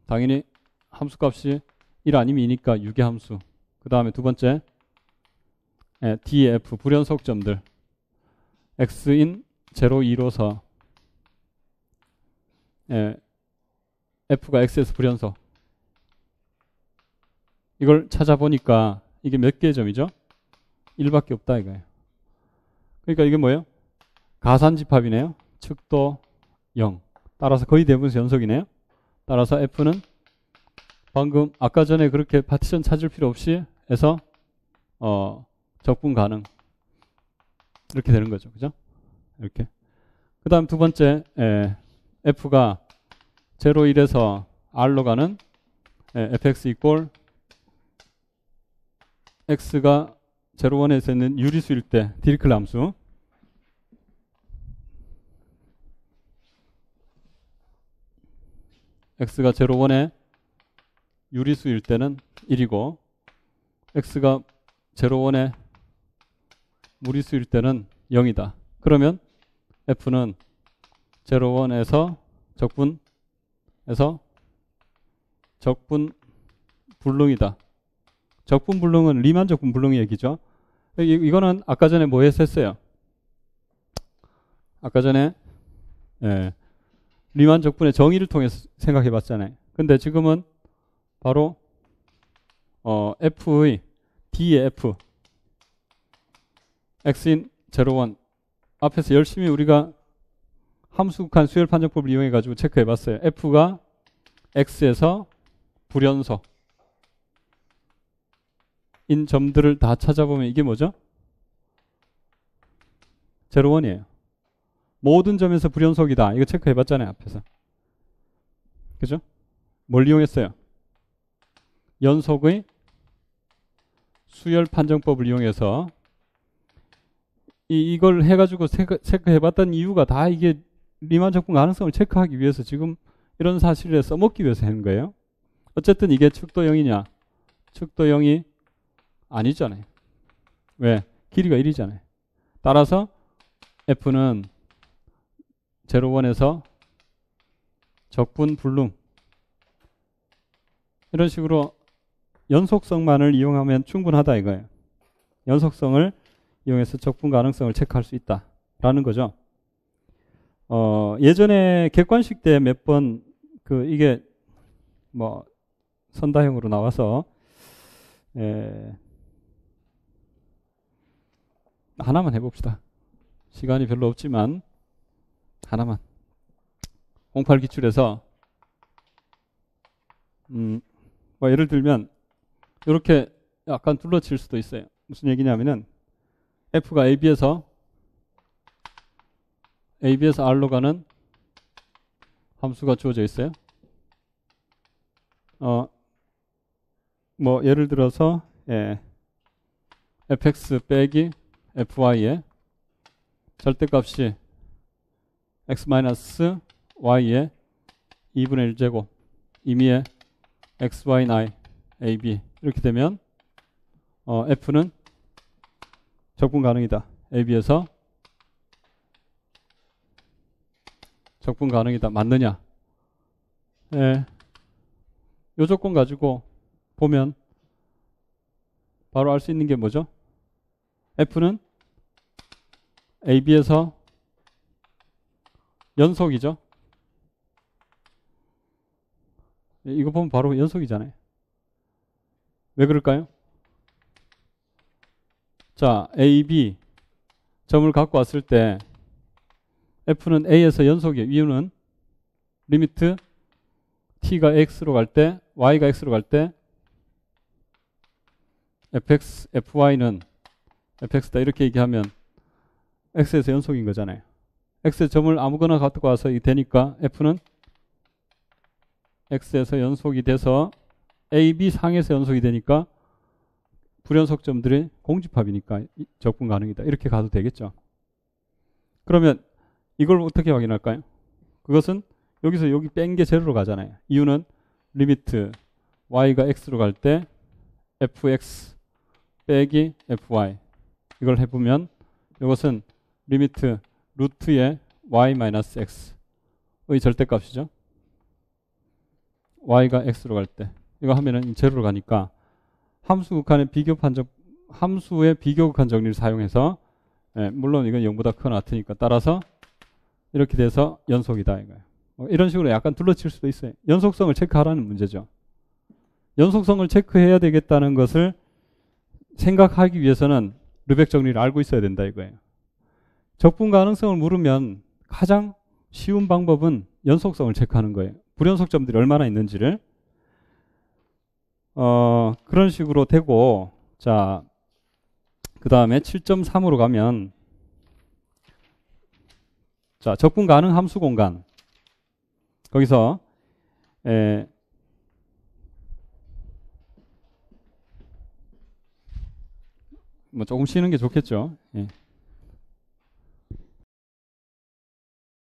당연히 함수값이 1 아니면 2니까 유기함수. 그 다음에 두 번째 df 불연속점들 x인 0, 2로서 f가 x에서 불연속 이걸 찾아보니까 이게 몇 개의 점이죠? 1밖에 없다 이거예요. 그러니까 이게 뭐예요? 가산집합이네요. 측도 0. 따라서 거의 대부분 연속이네요. 따라서 f는 방금 아까 전에 그렇게 파티션 찾을 필요 없이 해서 적분 가능 이렇게 되는 거죠. 그죠? 이렇게. 그 다음 두 번째 f가 0, 1에서 r로 가는 fx 이꼴 x가 0, 1에서 있는 유리수일 때 디리클레 함수 x가 0, 1의 유리수일 때는 1이고 x가 0, 1의 무리수일 때는 0이다. 그러면 f는 0, 1에서 적분 불능이다. 적분 불능은 리만 적분 불능 얘기죠. 이거는 아까 전에 뭐 했었어요? 아까 전에 리만 적분의 정의를 통해서 생각해 봤잖아요. 근데 지금은 바로 f의 d의 f x인 0, 1 앞에서 열심히 우리가 함수극한 수열 판정법을 이용해 가지고 체크해 봤어요. f가 x에서 불연속 인 점들을 다 찾아보면 이게 뭐죠? 0, 1이에요. 모든 점에서 불연속이다. 이거 체크해 봤잖아요. 앞에서. 그죠? 뭘 이용했어요? 연속의 수열 판정법을 이용해서 이걸 해가지고 체크해 봤던 이유가 다 이게 리만 적분 가능성을 체크하기 위해서 지금 이런 사실을 써먹기 위해서 하는 거예요. 어쨌든 이게 측도 0이냐? 측도 0이 아니잖아요. 왜? 길이가 1이잖아요. 따라서 f는 0, 1에서 적분 불능 이런 식으로 연속성만을 이용하면 충분하다 이거예요. 연속성을 이용해서 적분 가능성을 체크할 수 있다라는 거죠. 예전에 객관식 때 몇 번 이게 뭐 선다형으로 나와서 하나만 해봅시다. 시간이 별로 없지만 하나만. 08 기출에서 뭐 예를 들면 이렇게 약간 둘러칠 수도 있어요. 무슨 얘기냐면은 f가 AB에서 R로 가는 함수가 주어져 있어요. 뭐 예를 들어서 fx 빼기 fy의 절대값이 x-y의 2분의 1제곱 임의의 x, y, i, a, b 이렇게 되면 f는 적분 가능이다. a, b에서 적분 가능이다. 맞느냐? 예. 이 조건 가지고 보면 바로 알 수 있는 게 뭐죠? f는 a, b에서 연속이죠. 이거 보면 바로 연속이잖아요. 왜 그럴까요? 자, A, B 점을 갖고 왔을 때 F는 A에서 연속이에요. 이유는 리미트 T가 X로 갈 때, Y가 X로 갈 때 fx, fy는 fx다 이렇게 얘기하면 x에서 연속인 거잖아요. x의 점을 아무거나 갖고 와서 되니까 f는 x에서 연속이 돼서 a, b 상에서 연속이 되니까 불연속점들의 공집합이니까 적분 가능이다. 이렇게 가도 되겠죠. 그러면 이걸 어떻게 확인할까요? 그것은 여기서 여기 뺀 게 제로로 가잖아요. 이유는 리미트 y가 x로 갈 때 fx 빼기 fy 이걸 해보면 이것은 리미트 루트의 y-x의 절대값이죠. y가 x로 갈 때 이거 하면은 제로로 가니까 함수의 비교급한 정리를 사용해서 물론 이건 0보다 크거나 같으니까 따라서 이렇게 돼서 연속이다 이거예요. 이런 식으로 약간 둘러칠 수도 있어요. 연속성을 체크하라는 문제죠. 연속성을 체크해야 되겠다는 것을 생각하기 위해서는 르벡 정리를 알고 있어야 된다 이거예요. 적분 가능성을 물으면 가장 쉬운 방법은 연속성을 체크하는 거예요. 불연속점들이 얼마나 있는지를 그런 식으로 되고 자 그 다음에 7.3으로 가면 자 적분 가능 함수 공간 거기서 뭐 조금 쉬는 게 좋겠죠. 예.